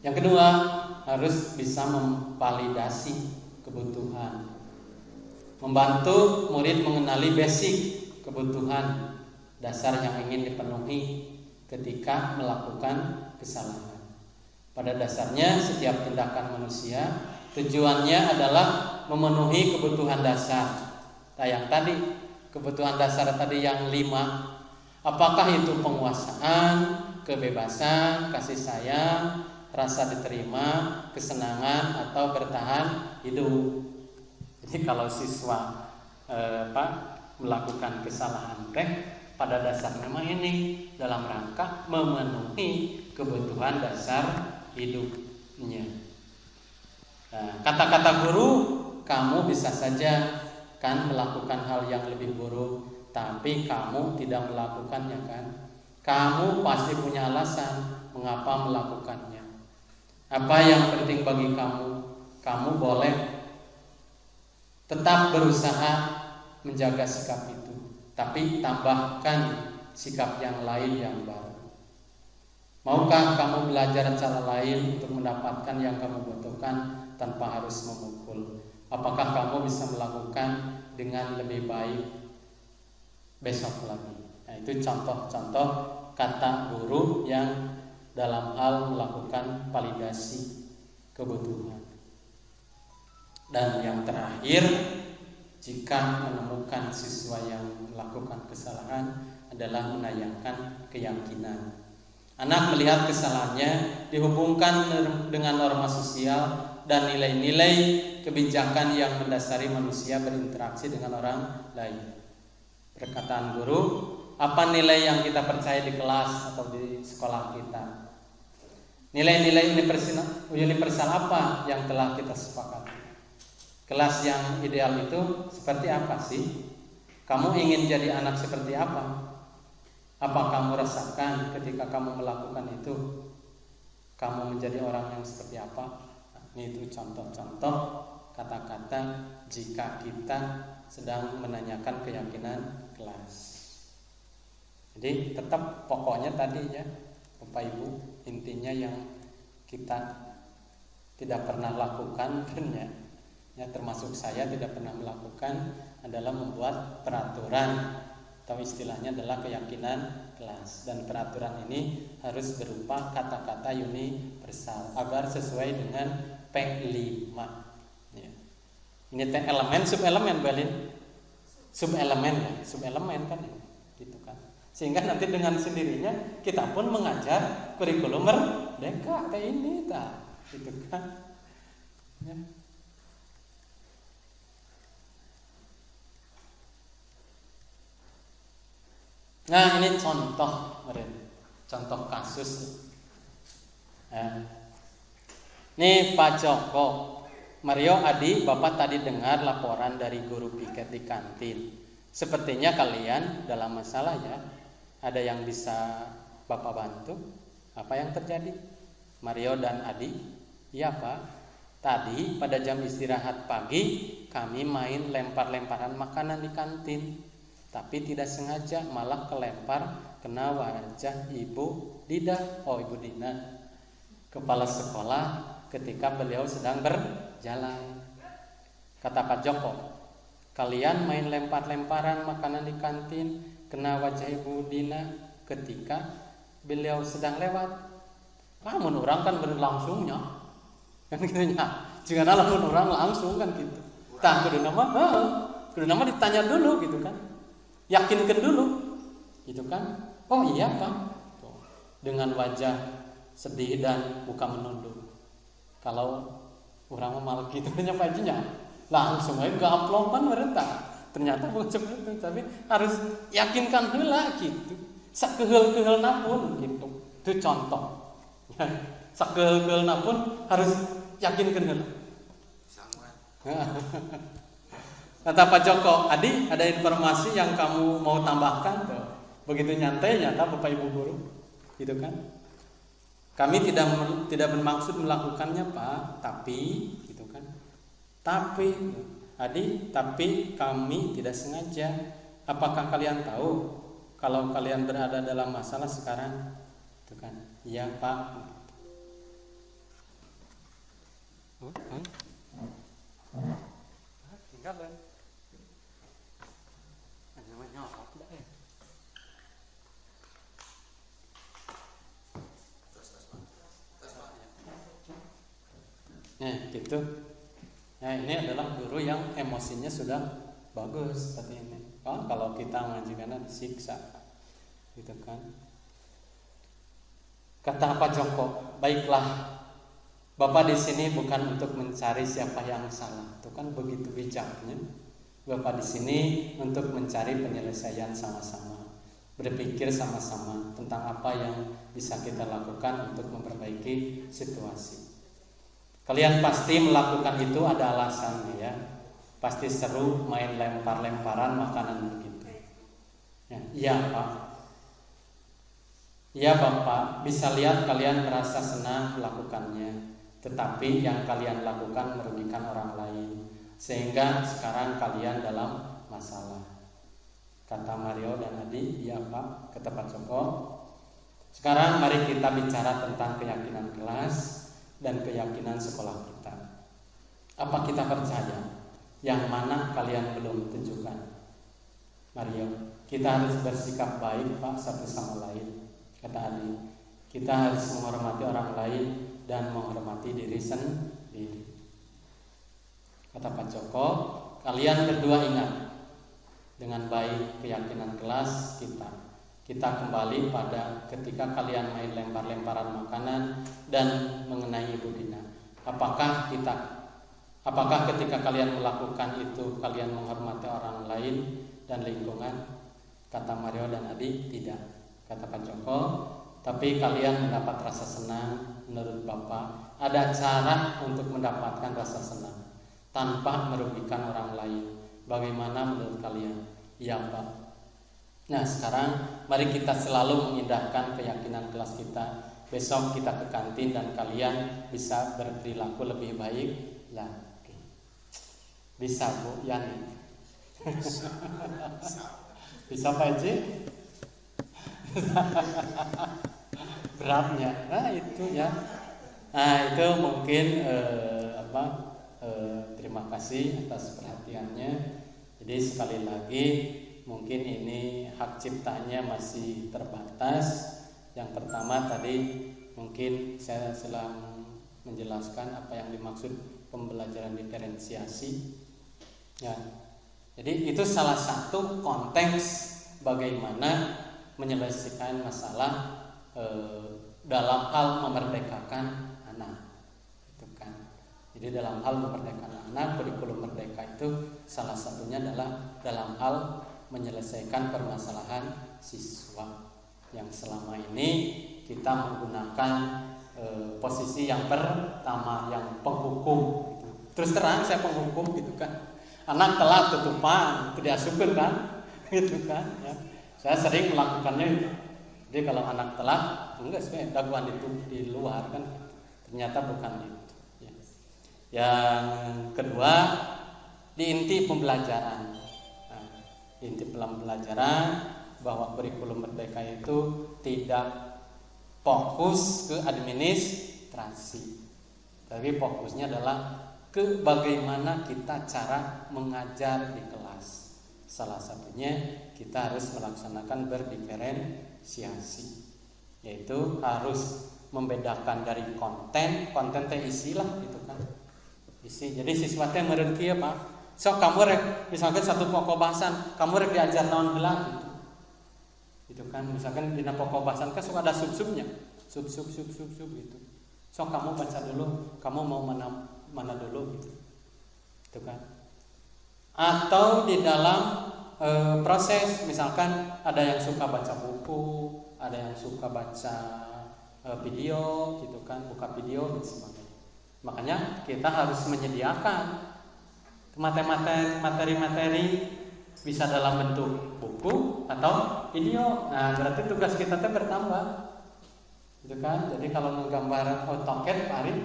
Speaker 2: Yang kedua, harus bisa memvalidasi kebutuhan. Membantu murid mengenali basic kebutuhan dasar yang ingin dipenuhi ketika melakukan kesalahan. Pada dasarnya setiap tindakan manusia tujuannya adalah memenuhi kebutuhan dasar. Nah, yang tadi kebutuhan dasar tadi yang 5, apakah itu penguasaan, kebebasan, kasih sayang, rasa diterima, kesenangan, atau bertahan hidup. Jadi kalau siswa melakukan kesalahan pada dasarnya memang ini dalam rangka memenuhi kebutuhan dasar hidupnya. Nah, kata-kata guru, kamu bisa saja kan melakukan hal yang lebih buruk, tapi kamu tidak melakukannya kan? Kamu pasti punya alasan mengapa melakukannya. Apa yang penting bagi kamu? Kamu boleh tetap berusaha menjaga sikap itu, tapi tambahkan sikap yang lain yang baru. Maukah kamu belajar cara lain untuk mendapatkan yang kamu butuhkan tanpa harus memukul? Apakah kamu bisa melakukan dengan lebih baik besok lagi? Nah, itu contoh-contoh kata guru yang dalam hal melakukan validasi kebutuhan. Dan yang terakhir, jika menemukan siswa yang melakukan kesalahan adalah menanyakan keyakinan. Anak melihat kesalahannya dihubungkan dengan norma sosial dan nilai-nilai kebijakan yang mendasari manusia berinteraksi dengan orang lain. Perkataan guru, apa nilai yang kita percaya di kelas atau di sekolah kita? Nilai-nilai universal apa yang telah kita sepakati? Kelas yang ideal itu seperti apa sih? Kamu ingin jadi anak seperti apa? Apa kamu rasakan ketika kamu melakukan itu? Kamu menjadi orang yang seperti apa? Nah, ini itu contoh-contoh kata-kata jika kita sedang menanyakan keyakinan kelas. Jadi tetap pokoknya tadi ya Bapak Ibu, intinya yang kita tidak pernah lakukan kan ya termasuk saya tidak pernah melakukan adalah membuat peraturan atau istilahnya adalah keyakinan kelas, dan peraturan ini harus berupa kata-kata universal agar sesuai dengan P5 ya. Ini elemen subelemen Balin subelemen ya, subelemen kan ya, gitu kan. Sehingga nanti dengan sendirinya kita pun mengajar kurikulum merdeka kayak ini gitu kan ya. Nah ini contoh kasus ya. Nih Pak Joko, Mario Adi, Bapak tadi dengar laporan dari guru piket di kantin. Sepertinya kalian dalam masalah ya. Ada yang bisa Bapak bantu? Apa yang terjadi? Mario dan Adi, iya Pak. Tadi pada jam istirahat pagi kami main lempar-lemparan makanan di kantin. Tapi tidak sengaja malah kelempar kena wajah Ibu Dida, Ibu Dina, kepala sekolah ketika beliau sedang berjalan. Kata Pak Joko, kalian main lempar-lemparan makanan di kantin kena wajah Ibu Dina ketika beliau sedang lewat. Lamun orang kan berlangsungnya kan gitunya. Jangan lamun orang langsung kan gitu. Tah kudu nama ditanya dulu gitu kan. Yakinkan dulu gitu kan. Oh iya Pak. Tuh, dengan wajah sedih dan muka menunduk. Kalau orang malah gitu nyapajinya langsung aja gamplokan mereka. Ternyata bukan seperti itu, tapi harus yakinkan heula gitu. Sakeheul-keheulna pun gitu. Itu contoh. Sakeheul-keheulna pun harus yakinkan heula. Kata Pak Joko, Adi ada informasi yang kamu mau tambahkan tuh. Begitu nyantai nyata Bapak Ibu guru, gitu kan? Kami tidak bermaksud melakukannya Pak, tapi, gitu kan? Tapi, Adi, tapi kami tidak sengaja. Apakah kalian tahu kalau kalian berada dalam masalah sekarang, gitu kan? Iya Pak. Tinggal kan? Nah, gitu. Nah, ini adalah guru yang emosinya sudah bagus seperti ini. Kalau kita mengajikan disiksa, gitu kan? Kata Pak Joko, baiklah. Bapak di sini bukan untuk mencari siapa yang salah. Itu kan begitu bijaknya. Bapak di sini untuk mencari penyelesaian sama-sama. Berpikir sama-sama tentang apa yang bisa kita lakukan untuk memperbaiki situasi. Kalian pasti melakukan itu ada alasannya ya. Pasti seru main lempar-lemparan makanan begitu. Ya, iya Pak. Iya Bapak, bisa lihat kalian merasa senang melakukannya. Tetapi yang kalian lakukan merugikan orang lain. Sehingga sekarang kalian dalam masalah. Kata Mario dan Adi, iya Pak. Kata Pak Joko. Sekarang mari kita bicara tentang keyakinan kelas dan keyakinan sekolah kita. Apa kita percaya? Yang mana kalian belum tunjukkan? Mario, kita harus bersikap baik Pak satu sama lain. Kata Adi, kita harus menghormati orang lain dan menghormati diri sendiri. Kata Pak Joko, kalian berdua ingat dengan baik keyakinan kelas kita. Kita kembali pada ketika kalian main lempar-lemparan makanan dan mengenai Ibu Dina. Apakah ketika kalian melakukan itu kalian menghormati orang lain dan lingkungan? Kata Mario dan Adi, tidak. Kata Pak Joko, tapi kalian mendapat rasa senang. Menurut Bapak, ada cara untuk mendapatkan rasa senang tanpa merugikan orang lain. Bagaimana menurut kalian? Iya Pak. Nah sekarang mari kita selalu mengindahkan keyakinan kelas kita. Besok kita ke kantin dan kalian bisa berperilaku lebih baik lagi. Bisa Bu Yani? Bisa Pak Eji? Beratnya. Nah itu ya. Nah itu mungkin terima kasih atas perhatiannya. Jadi sekali lagi mungkin ini hak ciptanya masih terbatas. Yang pertama tadi mungkin saya sedang menjelaskan apa yang dimaksud pembelajaran diferensiasi. Ya. Jadi itu salah satu konteks bagaimana menyelesaikan masalah dalam hal memerdekakan anak. Itu kan. Jadi dalam hal memerdekakan anak, kurikulum merdeka itu salah satunya adalah dalam hal menyelesaikan permasalahan siswa yang selama ini kita menggunakan posisi yang pertama, yang penghukum gitu. Terus terang saya penghukum gitu kan, anak telat tutupan itu diasupan kan gitu kan ya. Saya sering melakukannya itu. Jadi kalau anak telat enggak sebenarnya dakwaan itu di luar kan, ternyata bukan itu ya. Yang kedua di inti pembelajaran. Nah, inti pembelajaran bahwa kurikulum merdeka itu tidak fokus ke administrasi, tapi fokusnya adalah ke bagaimana kita cara mengajar di kelas. Salah satunya kita harus melaksanakan berdiferensiasi, yaitu harus membedakan dari konten teh isi lah gitu kan, isi. Jadi siswa teh meureun kieu Pak, sok kamu rek misalkan satu pokok bahasan kamu rek diajar naon heula gitu kan, misalkan di pokok bahasan kan suka ada sub-subnya, sub gitu. So kamu baca dulu, kamu mau mana dulu gitu kan. Atau di dalam proses, misalkan ada yang suka baca buku, ada yang suka baca video gitu kan, buka video dan sebagainya. Makanya kita harus menyediakan materi-materi bisa dalam bentuk buku atau video. Nah, berarti tugas kita tuh bertambah. Gitu kan? Jadi kalau menggambar AutoCAD Pak Arif,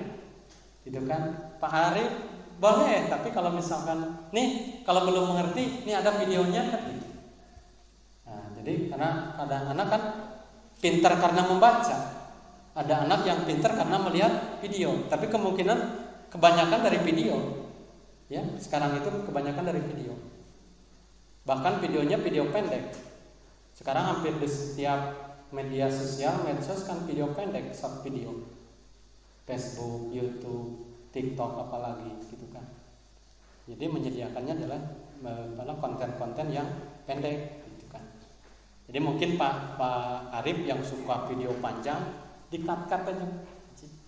Speaker 2: gitu kan? Pak Arif boleh, tapi kalau misalkan nih kalau belum mengerti, nih ada videonya kan gitu. Nah, jadi karena ada anak kan pintar karena membaca. Ada anak yang pintar karena melihat video, tapi kemungkinan kebanyakan dari video. Ya, sekarang itu kebanyakan dari video. Bahkan videonya video pendek. Sekarang hampir di setiap media sosial, medsos kan video pendek, short video. Facebook, YouTube, TikTok apalagi gitu kan. Jadi menyediakannya adalah konten-konten yang pendek gitu kan. Jadi mungkin Pak Arif yang suka video panjang di-cut-cut aja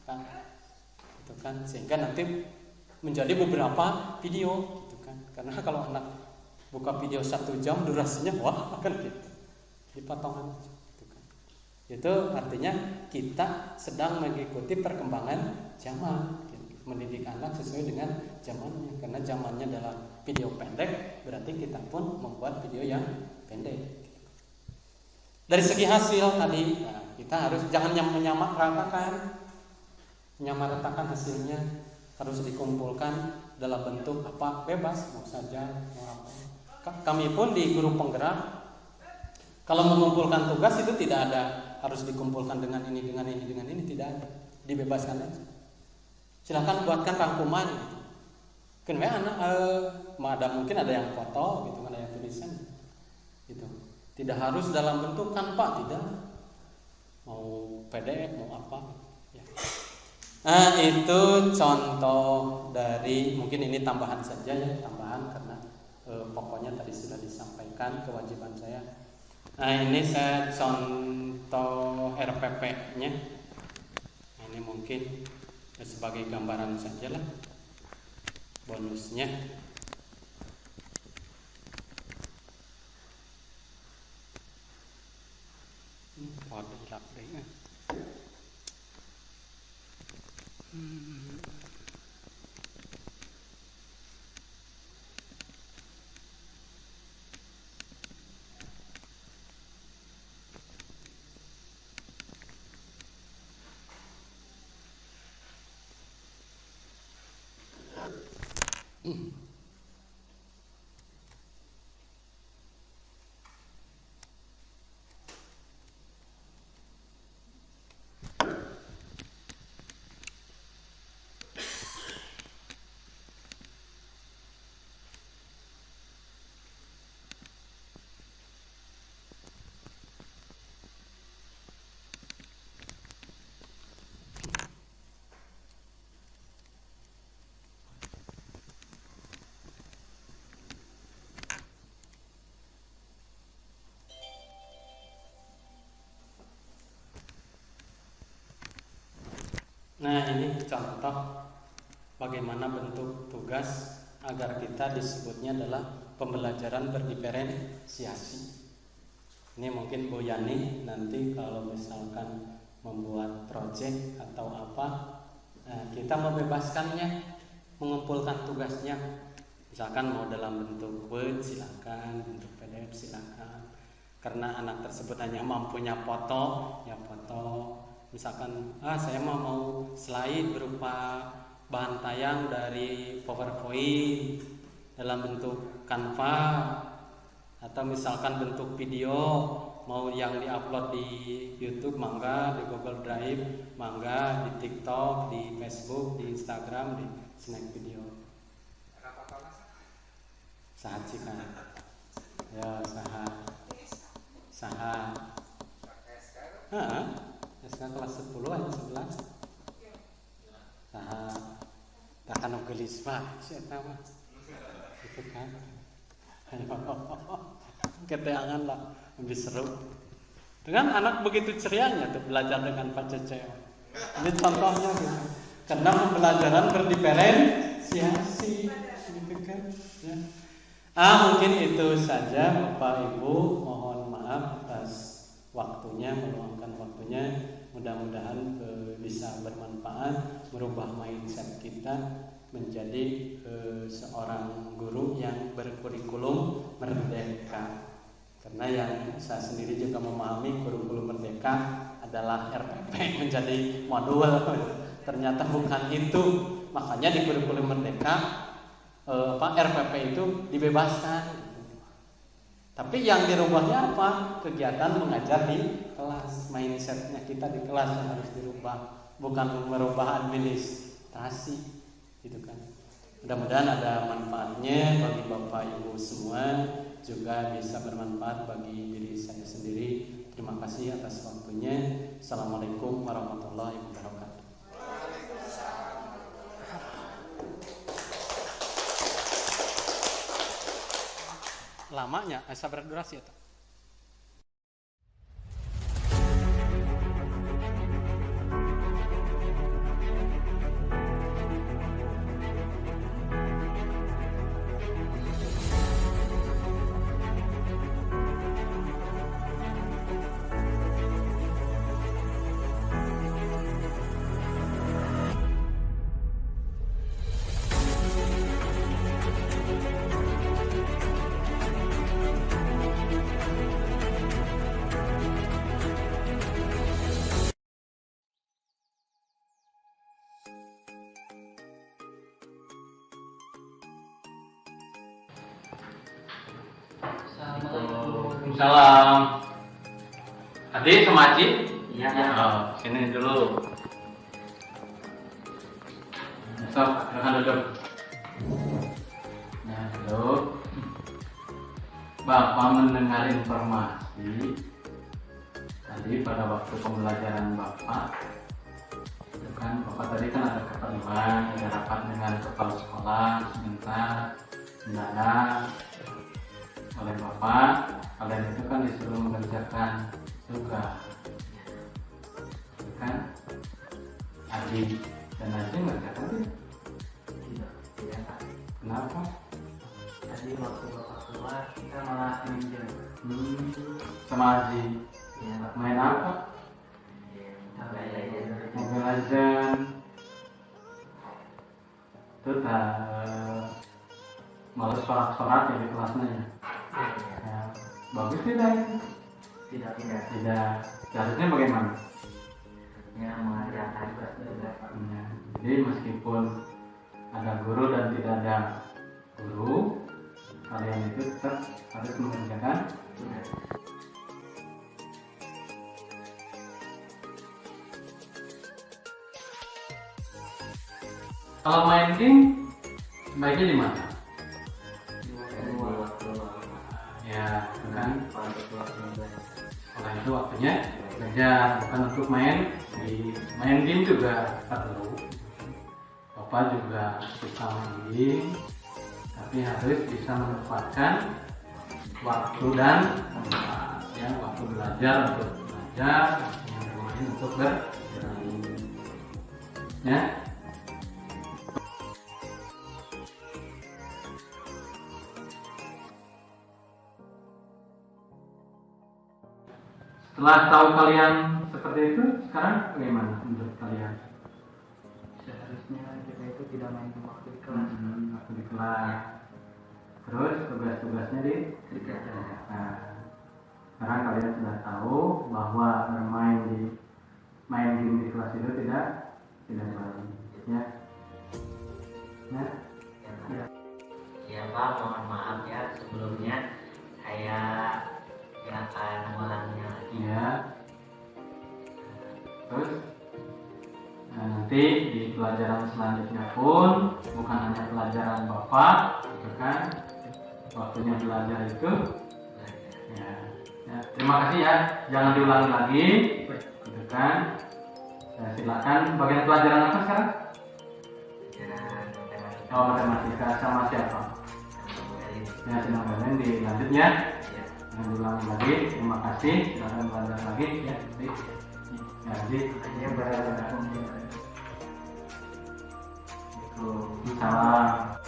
Speaker 2: kan. Gitu kan, sehingga nanti menjadi beberapa video gitu kan. Karena kalau anak buka video 1 jam durasinya wah kan gitu, dipotong gitu kan. Itu artinya kita sedang mengikuti perkembangan zaman, gitu. Mendidik anak sesuai dengan zamannya. Karena zamannya adalah video pendek, berarti kita pun membuat video yang pendek. Dari segi hasil tadi, nah, kita harus jangan menyamaratakan hasilnya, harus dikumpulkan dalam bentuk apa bebas, mau saja mau apa. Kami pun di guru penggerak kalau mengumpulkan tugas itu tidak ada harus dikumpulkan dengan ini tidak ada, dibebaskan aja. Silakan buatkan rangkuman gitu. Kenapa anak mungkin ada yang foto gitu, ada yang tulisan gitu. Tidak harus dalam bentuk kanva, tidak. Mau PDF mau apa ya. Nah, itu contoh dari, mungkin ini tambahan saja ya, tambahan karena pokoknya tadi sudah disampaikan kewajiban saya. Nah, ini saya contoh RPP-nya. Nah, ini mungkin sebagai gambaran saja lah bonusnya. Waduh, gelap deh. Nah, ini contoh bagaimana bentuk tugas agar kita disebutnya adalah pembelajaran berdiferensiasi. Ini mungkin Bu Yani nanti kalau misalkan membuat proyek atau apa, kita membebaskannya, mengumpulkan tugasnya. Misalkan mau dalam bentuk Word silakan, bentuk PDF silakan. Karena anak tersebut hanya mampunya foto, ya foto. Misalkan saya mau slide berupa bahan tayang dari PowerPoint dalam bentuk Canva, atau misalkan bentuk video mau yang diupload di YouTube mangga, di Google Drive mangga, di TikTok, di Facebook, di Instagram, di Snack Video. Sahat sih kan? Ya sahat. SK kelas 10 aja 11. Nah, takkan gelis Pak, saya tahu. Itu kan. Keteangan lah, lebih seru. Dengan anak begitu cerianya tuh belajar dengan Pak Ceceo. Ini contohnya gitu. Karena pembelajaran berdiferensiasi, gitu kan. Ya. Mungkin itu saja Bapak Ibu, mohon maaf atas waktunya, meluangkan waktunya. Mudah-mudahan bisa bermanfaat, merubah mindset kita menjadi seorang guru yang berkurikulum merdeka. Karena yang saya sendiri juga memahami kurikulum merdeka adalah RPP menjadi modul. Ternyata bukan itu. Makanya di kurikulum merdeka RPP itu dibebaskan. Tapi yang dirubahnya apa? Kegiatan mengajar di kelas, mindsetnya kita di kelas yang harus dirubah, bukan merubah administrasi, gitu kan. Mudah-mudahan ada manfaatnya bagi Bapak Ibu semua, juga bisa bermanfaat bagi diri saya sendiri. Terima kasih atas waktunya. Assalamualaikum warahmatullahi wabarakatuh. Lamanya, sabar durasi itu.
Speaker 1: Waalaikumsalam. Adik sama Aci?
Speaker 4: Iya.
Speaker 1: Sini dulu. Sok, silakan duduk. Nah, duduk. Bapak mendengar informasi tadi pada waktu pembelajaran Bapak. Itu kan Bapak tadi kan ada keperluan, ada rapat dengan kepala sekolah sebentar mendadak oleh Bapak. Kalian itu kan disuruh mengerjakan tugas, kan? Adik dan Aci mengerjakan tidak?
Speaker 4: Tidak.
Speaker 1: Kenapa?
Speaker 4: Tadi waktu Bapak keluar kita malah minjem.
Speaker 1: Sama Aji
Speaker 4: Ya,
Speaker 1: main apa? Mobile Legends. Itu malah sorak-sorak ya di kelasnya ya. Ya, bagus tidak itu? Tidak. Harusnya bagaimana?
Speaker 4: Ya, mengajarkan juga.
Speaker 1: Ya, jadi meskipun
Speaker 2: ada guru dan tidak ada guru, kalian itu tetap harus mengerjakan tugas. Kalau main game baiknya di mana? Ya, kan setelah itu waktunya belajar, bukan untuk main. Di main game juga perlu. Bapak juga suka main game, tapi harus bisa menempatkan waktu dan tempat. Ya, waktu belajar untuk belajar, waktu bermain untuk bermain. Ya. Setelah tahu kalian seperti itu, sekarang bagaimana menurut kalian?
Speaker 4: Seharusnya kita itu tidak main waktu di kelas.
Speaker 2: Waktu di kelas. Terus tugas-tugasnya dikerjakan. Nah, sekarang kalian sudah tahu bahwa main game di kelas itu tidak baik, ya. Ya.
Speaker 4: Ya Pak, mohon maaf ya sebelumnya saya akan mengulanginya lagi.
Speaker 2: Ya. Terus nanti di pelajaran selanjutnya pun bukan hanya pelajaran Bapak, gitu kan? Waktunya belajar itu. Ya. Terima kasih ya. Jangan diulangi lagi, gitu kan? Silakan. Bagian pelajaran apa sekarang? Oh, matematika sama siapa? Ya, senang kalian dilanjutnya. Jangan diulangi lagi. Terima kasih. Silakan belajar lagi ya. Jadi
Speaker 4: Hanya berada
Speaker 2: salam.